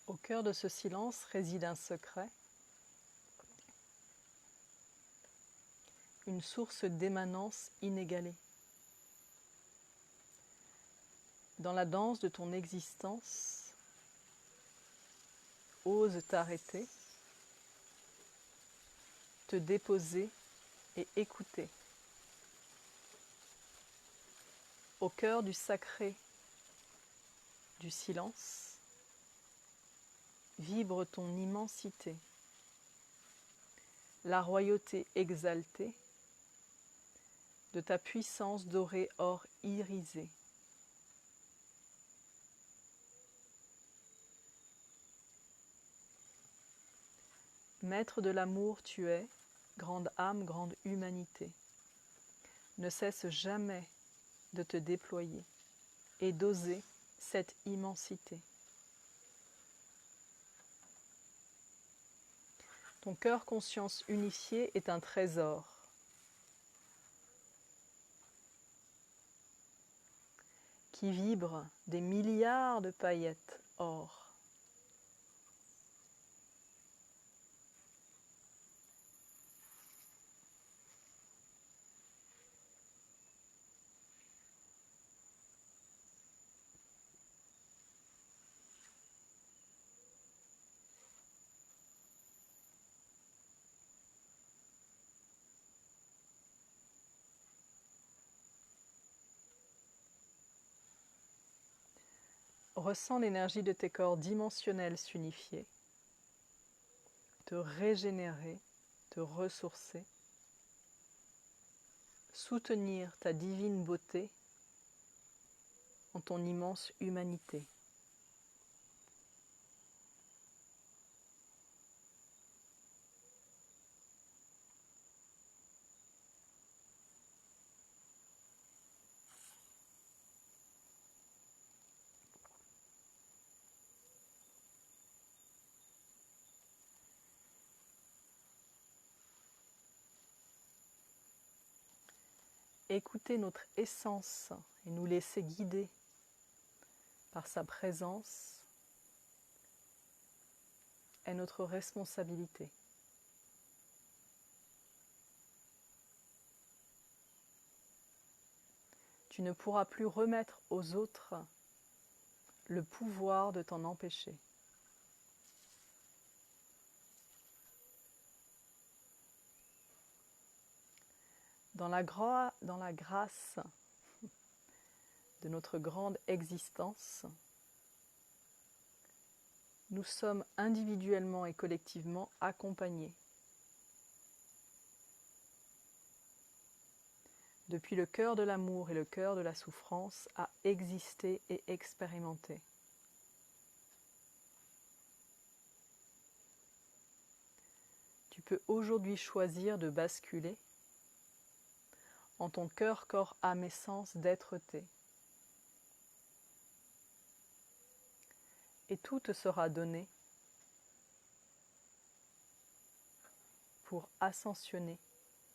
Au cœur de ce silence réside un secret, une source d'émanence inégalée. Dans la danse de ton existence, ose t'arrêter, te déposer et écouter. Au cœur du sacré du silence, vibre ton immensité, la royauté exaltée de ta puissance dorée or irisée. Maître de l'amour tu es, grande âme, grande humanité. Ne cesse jamais de te déployer et d'oser cette immensité. Ton cœur conscience unifié est un trésor. Qui vibre des milliards de paillettes or. Ressens l'énergie de tes corps dimensionnels s'unifier, te régénérer, te ressourcer. soutenir ta divine beauté en ton immense humanité. Écouter notre essence et nous laisser guider par sa présence est notre responsabilité. Tu ne pourras plus remettre aux autres le pouvoir de t'en empêcher. Dans la grâce de notre grande existence, nous sommes individuellement et collectivement accompagnés. Depuis le cœur de l'amour et le cœur de la souffrance à exister et expérimenter. Tu peux aujourd'hui choisir de basculer en ton cœur, corps, âme, essence d'être-té. Et tout te sera donné pour ascensionner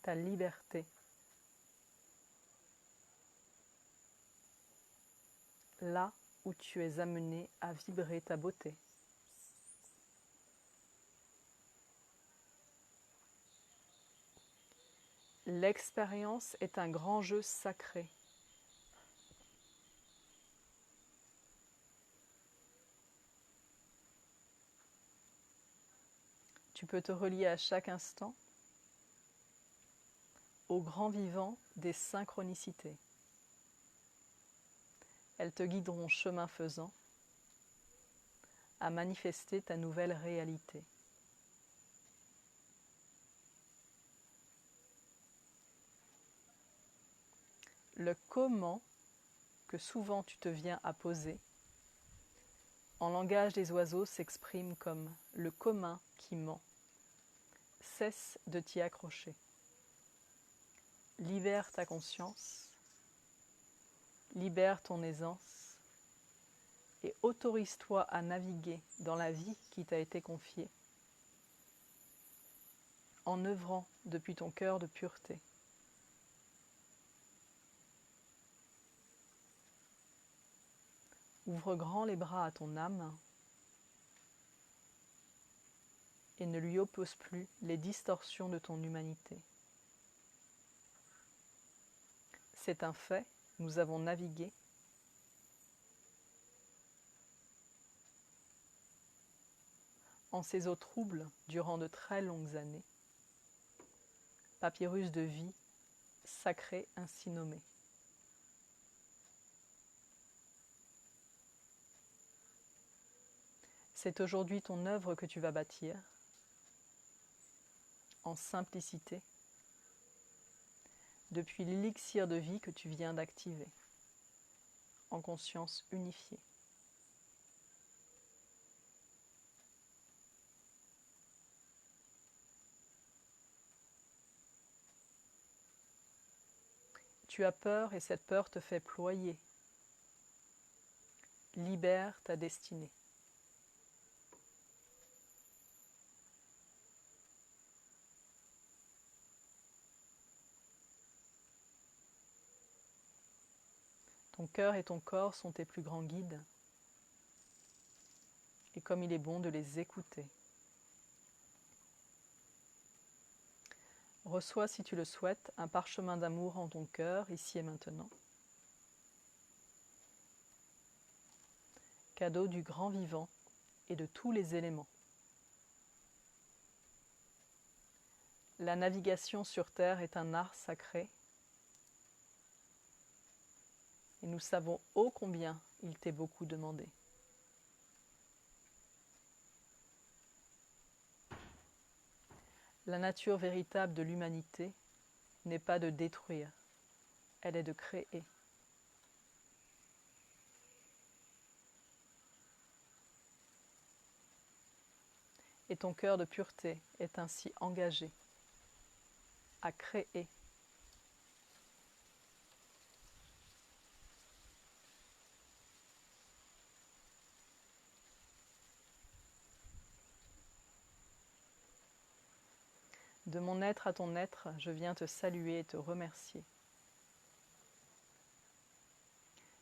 ta liberté, là où tu es amené à vibrer ta beauté. L'expérience est un grand jeu sacré. Tu peux te relier à chaque instant au grand vivant des synchronicités. Elles te guideront chemin faisant à manifester ta nouvelle réalité. Le comment que souvent tu te viens à poser, en langage des oiseaux s'exprime comme le commun qui ment. Cesse de t'y accrocher. Libère ta conscience, libère ton aisance et autorise-toi à naviguer dans la vie qui t'a été confiée en œuvrant depuis ton cœur de pureté. Ouvre grand les bras à ton âme et ne lui oppose plus les distorsions de ton humanité. C'est un fait, nous avons navigué en ces eaux troubles durant de très longues années. Papyrus de vie, sacré ainsi nommé. C'est aujourd'hui ton œuvre que tu vas bâtir, en simplicité, depuis l'élixir de vie que tu viens d'activer, en conscience unifiée. Tu as peur et cette peur te fait ployer. Libère ta destinée. Ton cœur et ton corps sont tes plus grands guides. Et comme il est bon de les écouter. Reçois, si tu le souhaites, un parchemin d'amour en ton cœur, ici et maintenant. Cadeau du grand vivant et de tous les éléments. La navigation sur terre est un art sacré et nous savons ô combien il t'est beaucoup demandé. La nature véritable de l'humanité n'est pas de détruire, elle est de créer. Et ton cœur de pureté est ainsi engagé à créer. De mon être à ton être, je viens te saluer et te remercier.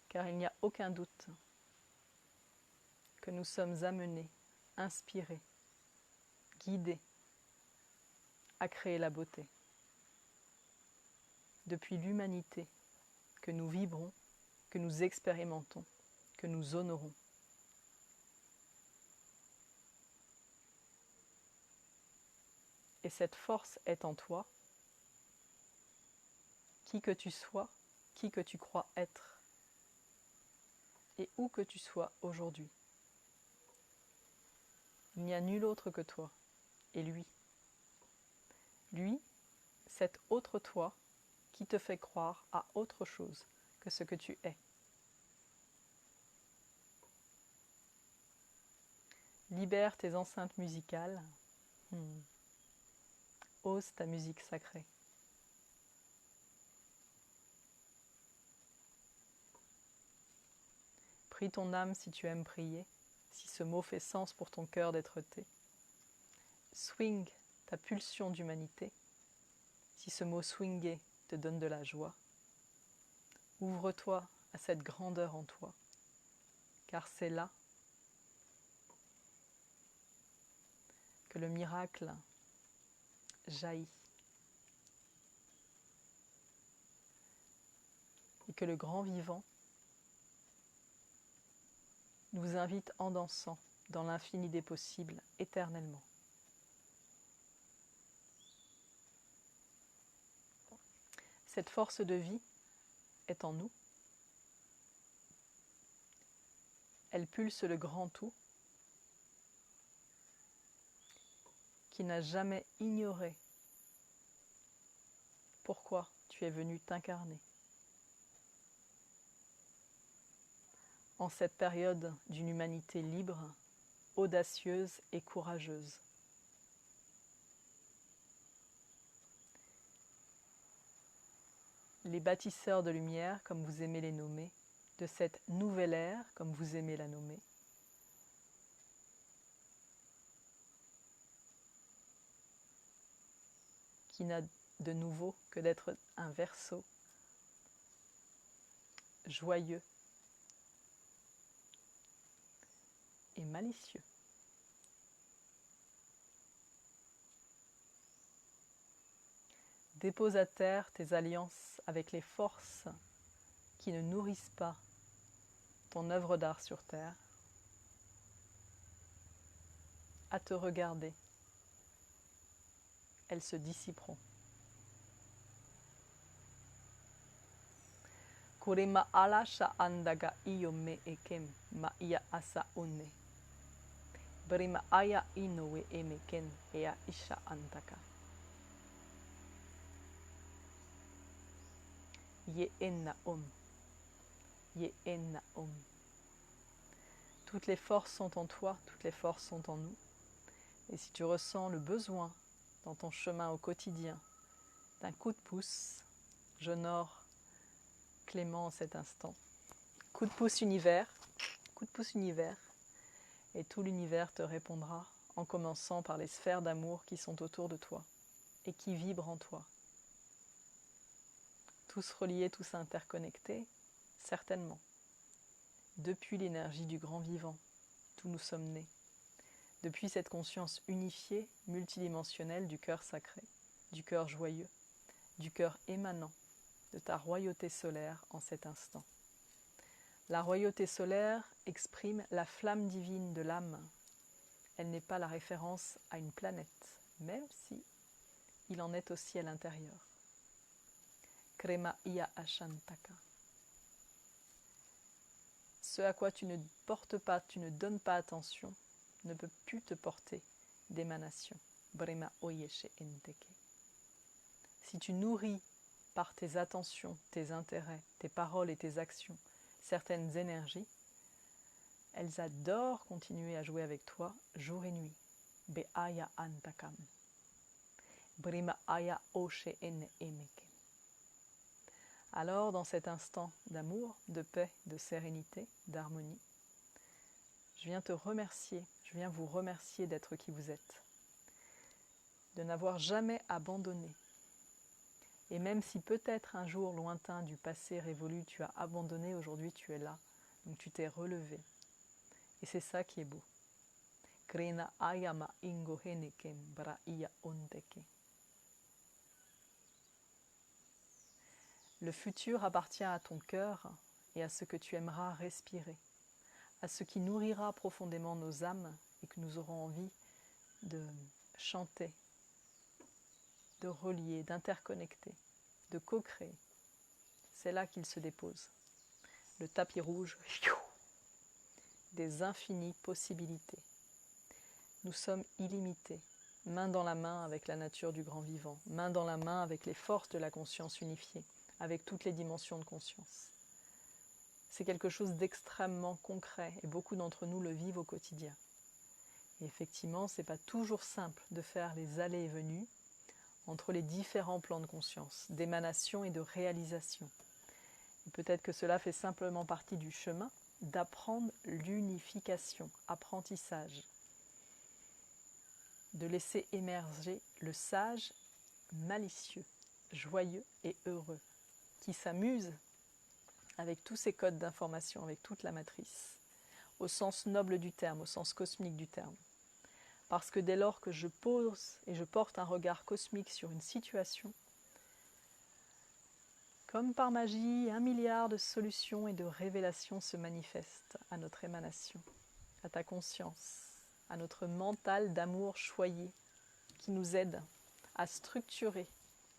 Car il n'y a aucun doute que nous sommes amenés, inspirés, guidés à créer la beauté. Depuis l'humanité que nous vibrons, que nous expérimentons, que nous honorons. Et cette force est en toi, qui que tu sois, qui que tu crois être, et où que tu sois aujourd'hui. Il n'y a nul autre que toi, et lui. Lui, cet autre toi qui te fait croire à autre chose que ce que tu es. Libère tes enceintes musicales. Ose ta musique sacrée. Prie ton âme si tu aimes prier, si ce mot fait sens pour ton cœur d'être-té. Swing ta pulsion d'humanité, si ce mot swinguer te donne de la joie. Ouvre-toi à cette grandeur en toi, car c'est là que le miracle jaillit et que le grand vivant nous invite en dansant dans l'infini des possibles éternellement. Cette force de vie est en nous. Elle pulse le grand tout qui n'a jamais ignoré pourquoi tu es venu t'incarner. En cette période d'une humanité libre, audacieuse et courageuse. Les bâtisseurs de lumière, comme vous aimez les nommer, de cette nouvelle ère, comme vous aimez la nommer, qui n'a de nouveau que d'être un verso joyeux et malicieux. Dépose à terre tes alliances avec les forces qui ne nourrissent pas ton œuvre d'art sur terre. À te regarder, elles se dissiperont. Kurima ala sha andaga iyo me ekem ma ia asa one. Brima aya inowe emeken ea isha antaka. Ye enna om. Ye enna om. Toutes les forces sont en toi, toutes les forces sont en nous. Et si tu ressens le besoin dans ton chemin au quotidien d'un coup de pouce, j'honore Clément en cet instant. Coup de pouce univers, et tout l'univers te répondra en commençant par les sphères d'amour qui sont autour de toi et qui vibrent en toi. Tous reliés, tous interconnectés, certainement. Depuis l'énergie du grand vivant, d'où nous sommes nés. Depuis cette conscience unifiée, multidimensionnelle du cœur sacré, du cœur joyeux, du cœur émanant de ta royauté solaire en cet instant. La royauté solaire exprime la flamme divine de l'âme. Elle n'est pas la référence à une planète, même si il en est aussi à l'intérieur. Krema iya ashantaka. Ce à quoi tu ne portes pas, tu ne donnes pas attention, ne peut plus te porter d'émanation. Brema oyeshe enteke. Si tu nourris par tes attentions, tes intérêts, tes paroles et tes actions, certaines énergies, elles adorent continuer à jouer avec toi jour et nuit. Be'aya antakam. Brima aya oshe en emeke. Alors, dans cet instant d'amour, de paix, de sérénité, d'harmonie, je viens te remercier, je viens vous remercier d'être qui vous êtes, de n'avoir jamais abandonné. Et même si peut-être un jour lointain du passé révolu, tu as abandonné, aujourd'hui tu es là, donc tu t'es relevé. Et c'est ça qui est beau. Krena ayama ingo heneken bra iya onteke. Le futur appartient à ton cœur et à ce que tu aimeras respirer, à ce qui nourrira profondément nos âmes et que nous aurons envie de chanter, de relier, d'interconnecter, de co-créer. C'est là qu'il se dépose. Le tapis rouge des infinies possibilités. Nous sommes illimités, main dans la main avec la nature du grand vivant, main dans la main avec les forces de la conscience unifiée, avec toutes les dimensions de conscience. C'est quelque chose d'extrêmement concret et beaucoup d'entre nous le vivent au quotidien. Et effectivement, ce n'est pas toujours simple de faire les allées et venues entre les différents plans de conscience, d'émanation et de réalisation. Et peut-être que cela fait simplement partie du chemin d'apprendre l'unification, apprentissage, de laisser émerger le sage malicieux, joyeux et heureux, qui s'amuse avec tous ces codes d'information, avec toute la matrice, au sens noble du terme, au sens cosmique du terme. Parce que dès lors que je pose et je porte un regard cosmique sur une situation, comme par magie, 1 milliard de solutions et de révélations se manifestent à notre émanation, à ta conscience, à notre mental d'amour choyé, qui nous aide à structurer,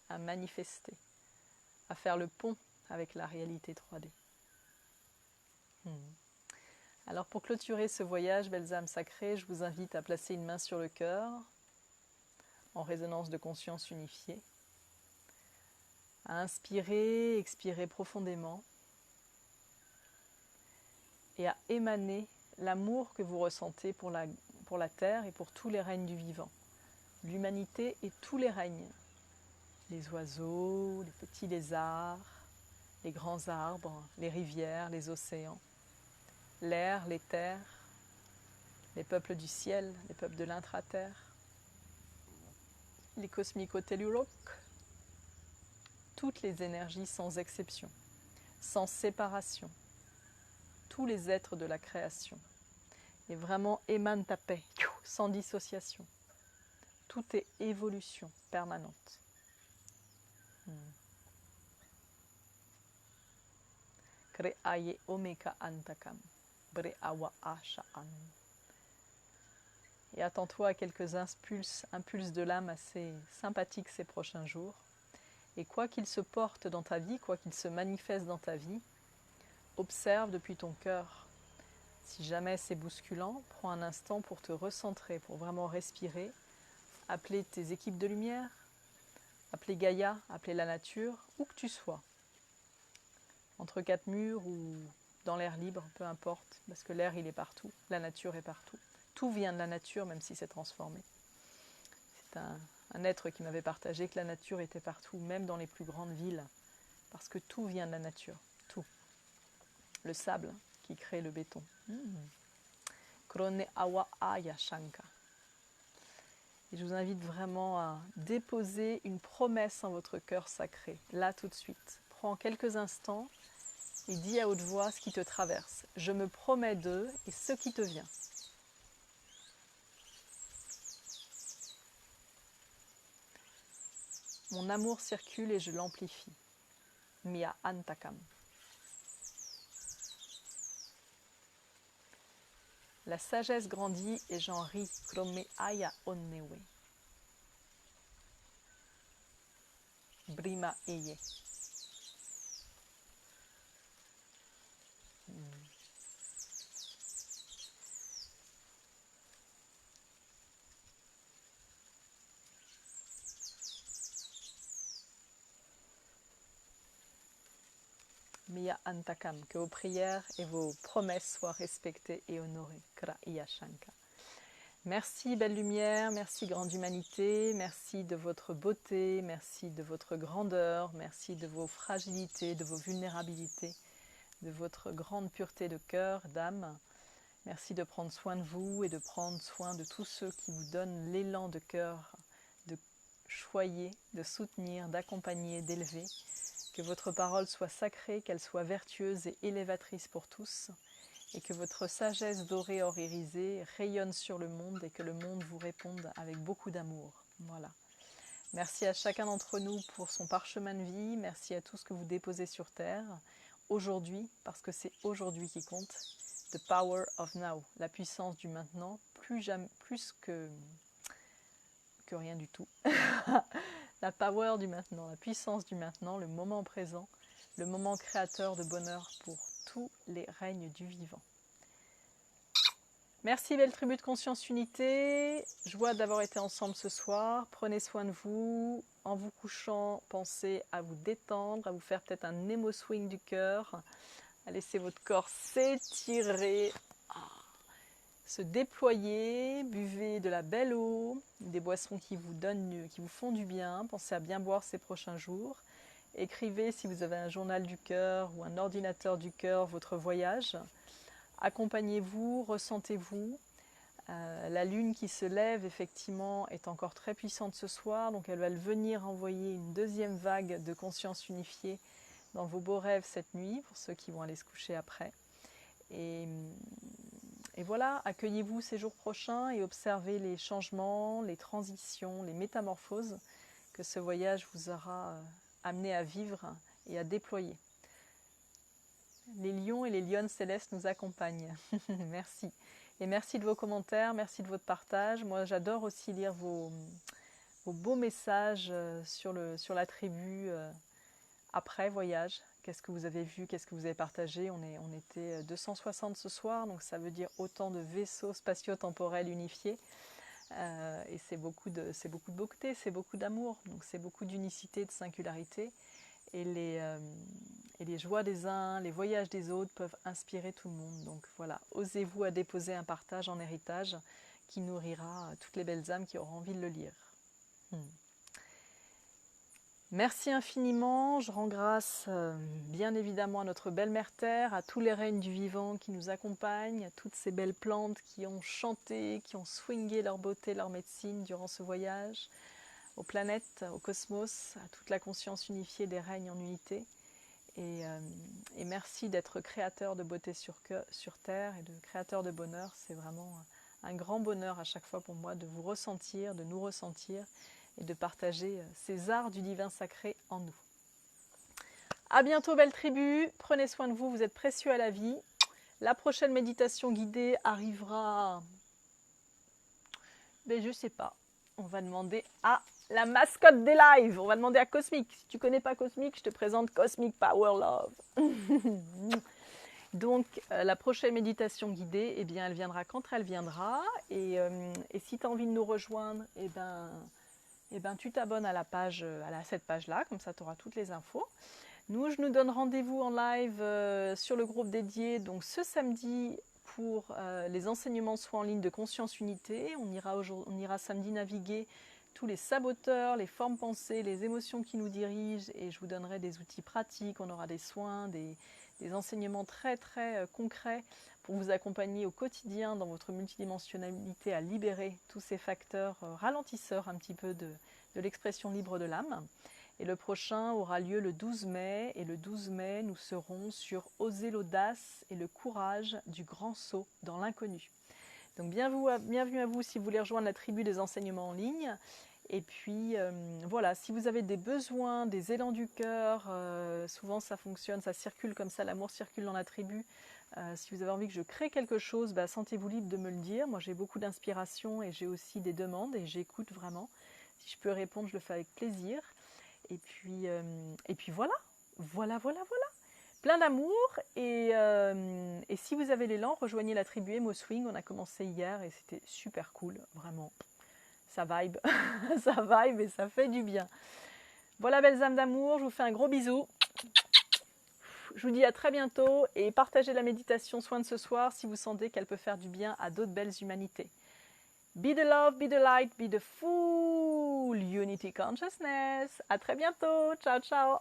à manifester, à faire le pont avec la réalité 3D. Alors pour clôturer ce voyage, belles âmes sacrées, je vous invite à placer une main sur le cœur, en résonance de conscience unifiée, à inspirer, expirer profondément, et à émaner l'amour que vous ressentez pour la Terre et pour tous les règnes du vivant, l'humanité et tous les règnes, les oiseaux, les petits lézards, les grands arbres, les rivières, les océans, l'air, les terres, les peuples du ciel, les peuples de l'intra-terre, les cosmico-tellurok, toutes les énergies sans exception, sans séparation, tous les êtres de la création. Et vraiment émane ta paix, sans dissociation. Tout est évolution permanente. Kreaye omeka antakam, breawa asha'an. Et attends-toi à quelques impulses de l'âme assez sympathiques ces prochains jours. Et quoi qu'il se porte dans ta vie, quoi qu'il se manifeste dans ta vie, observe depuis ton cœur. Si jamais c'est bousculant, prends un instant pour te recentrer, pour vraiment respirer, appeler tes équipes de lumière, appeler Gaïa, appeler la nature, où que tu sois. Entre quatre murs ou dans l'air libre, peu importe, parce que l'air il est partout, la nature est partout. Tout vient de la nature, même si c'est transformé. C'est un être qui m'avait partagé que la nature était partout, même dans les plus grandes villes, parce que tout vient de la nature, tout. Le sable qui crée le béton. Krone awa aya shanka. Et je vous invite vraiment à déposer une promesse en votre cœur sacré, là tout de suite. Prends quelques instants et dis à haute voix ce qui te traverse. Je me promets de et ce qui te vient. Mon amour circule et je l'amplifie. Mia antakam. La sagesse grandit et j'en ris. Krome aya onnewe. Brima eye. Mia Antakam, que vos prières et vos promesses soient respectées et honorées. Kra Iyashanka. Merci belle lumière, merci grande humanité, merci de votre beauté, merci de votre grandeur, merci de vos fragilités, de vos vulnérabilités, de votre grande pureté de cœur, d'âme. Merci de prendre soin de vous et de prendre soin de tous ceux qui vous donnent l'élan de cœur, de choyer, de soutenir, d'accompagner, d'élever. Que votre parole soit sacrée, qu'elle soit vertueuse et élévatrice pour tous, et que votre sagesse dorée or irisée rayonne sur le monde et que le monde vous réponde avec beaucoup d'amour. Voilà. Merci à chacun d'entre nous pour son parchemin de vie, merci à tout ce que vous déposez sur terre, aujourd'hui, parce que c'est aujourd'hui qui compte. The power of now, la puissance du maintenant, plus que rien du tout. La power du maintenant, la puissance du maintenant, le moment présent, le moment créateur de bonheur pour tous les règnes du vivant. Merci belle tribu de conscience unité, joie d'avoir été ensemble ce soir, prenez soin de vous, en vous couchant, pensez à vous détendre, à vous faire peut-être un Nemo swing du cœur, à laisser votre corps s'étirer, se déployer, buvez de la belle eau, des boissons qui vous font du bien, pensez à bien boire ces prochains jours, écrivez si vous avez un journal du cœur ou un ordinateur du cœur votre voyage, accompagnez-vous, ressentez-vous. La lune qui se lève effectivement est encore très puissante ce soir, donc elle va venir envoyer une deuxième vague de conscience unifiée dans vos beaux rêves cette nuit, pour ceux qui vont aller se coucher après. Et voilà, accueillez-vous ces jours prochains et observez les changements, les transitions, les métamorphoses que ce voyage vous aura amené à vivre et à déployer. Les lions et les lionnes célestes nous accompagnent. Merci. Et merci de vos commentaires, merci de votre partage. Moi, j'adore aussi lire vos beaux messages sur la tribu après voyage. Qu'est-ce que vous avez vu, qu'est-ce que vous avez partagé? On était 260 ce soir, donc ça veut dire autant de vaisseaux spatio-temporels unifiés. Et c'est beaucoup de beauté, c'est beaucoup d'amour, donc c'est beaucoup d'unicité, de singularité. Et les joies des uns, les voyages des autres peuvent inspirer tout le monde. Donc voilà, osez-vous à déposer un partage en héritage qui nourrira toutes les belles âmes qui auront envie de le lire. Merci infiniment, je rends grâce bien évidemment à notre belle mère Terre, à tous les règnes du vivant qui nous accompagnent, à toutes ces belles plantes qui ont chanté, qui ont swingé leur beauté, leur médecine durant ce voyage, aux planètes, au cosmos, à toute la conscience unifiée des règnes en unité. Et merci d'être créateur de beauté sur Terre et de créateur de bonheur. C'est vraiment un grand bonheur à chaque fois pour moi de vous ressentir, de nous ressentir et de partager ces arts du divin sacré en nous. À bientôt belle tribu, prenez soin de vous, vous êtes précieux à la vie. La prochaine méditation guidée arrivera, mais je sais pas, on va demander à la mascotte des lives, on va demander à Cosmic. Si tu connais pas Cosmic, je te présente Cosmic Power Love. Donc la prochaine méditation guidée, eh bien, elle viendra quand elle viendra. Et si tu as envie de nous rejoindre, eh ben, tu t'abonnes à la page, cette page-là, comme ça tu auras toutes les infos. Je nous donne rendez-vous en live sur le groupe dédié, donc ce samedi pour les enseignements soins en ligne de Conscience Unité. On ira samedi naviguer tous les saboteurs, les formes pensées, les émotions qui nous dirigent, et je vous donnerai des outils pratiques, on aura des soins, des enseignements très très concrets pour vous accompagner au quotidien dans votre multidimensionnalité à libérer tous ces facteurs ralentisseurs un petit peu de l'expression libre de l'âme. Et le prochain aura lieu le 12 mai, et le 12 mai, nous serons sur Oser l'audace et le courage du grand saut dans l'inconnu. Donc bienvenue à vous si vous voulez rejoindre la tribu des enseignements en ligne. Et puis voilà, si vous avez des besoins, des élans du cœur, souvent ça fonctionne, ça circule comme ça, l'amour circule dans la tribu. Si vous avez envie que je crée quelque chose, sentez-vous libre de me le dire. Moi j'ai beaucoup d'inspiration et j'ai aussi des demandes et j'écoute vraiment. Si je peux répondre, je le fais avec plaisir. Et puis voilà. Plein d'amour et si vous avez l'élan, rejoignez la tribu Emo Swing. On a commencé hier et c'était super cool, vraiment. Ça vibe, ça vibe et ça fait du bien. Voilà belles âmes d'amour, je vous fais un gros bisou. Je vous dis à très bientôt et partagez la méditation soin de ce soir si vous sentez qu'elle peut faire du bien à d'autres belles humanités. Be the love, be the light, be the full unity consciousness. À très bientôt. Ciao, ciao.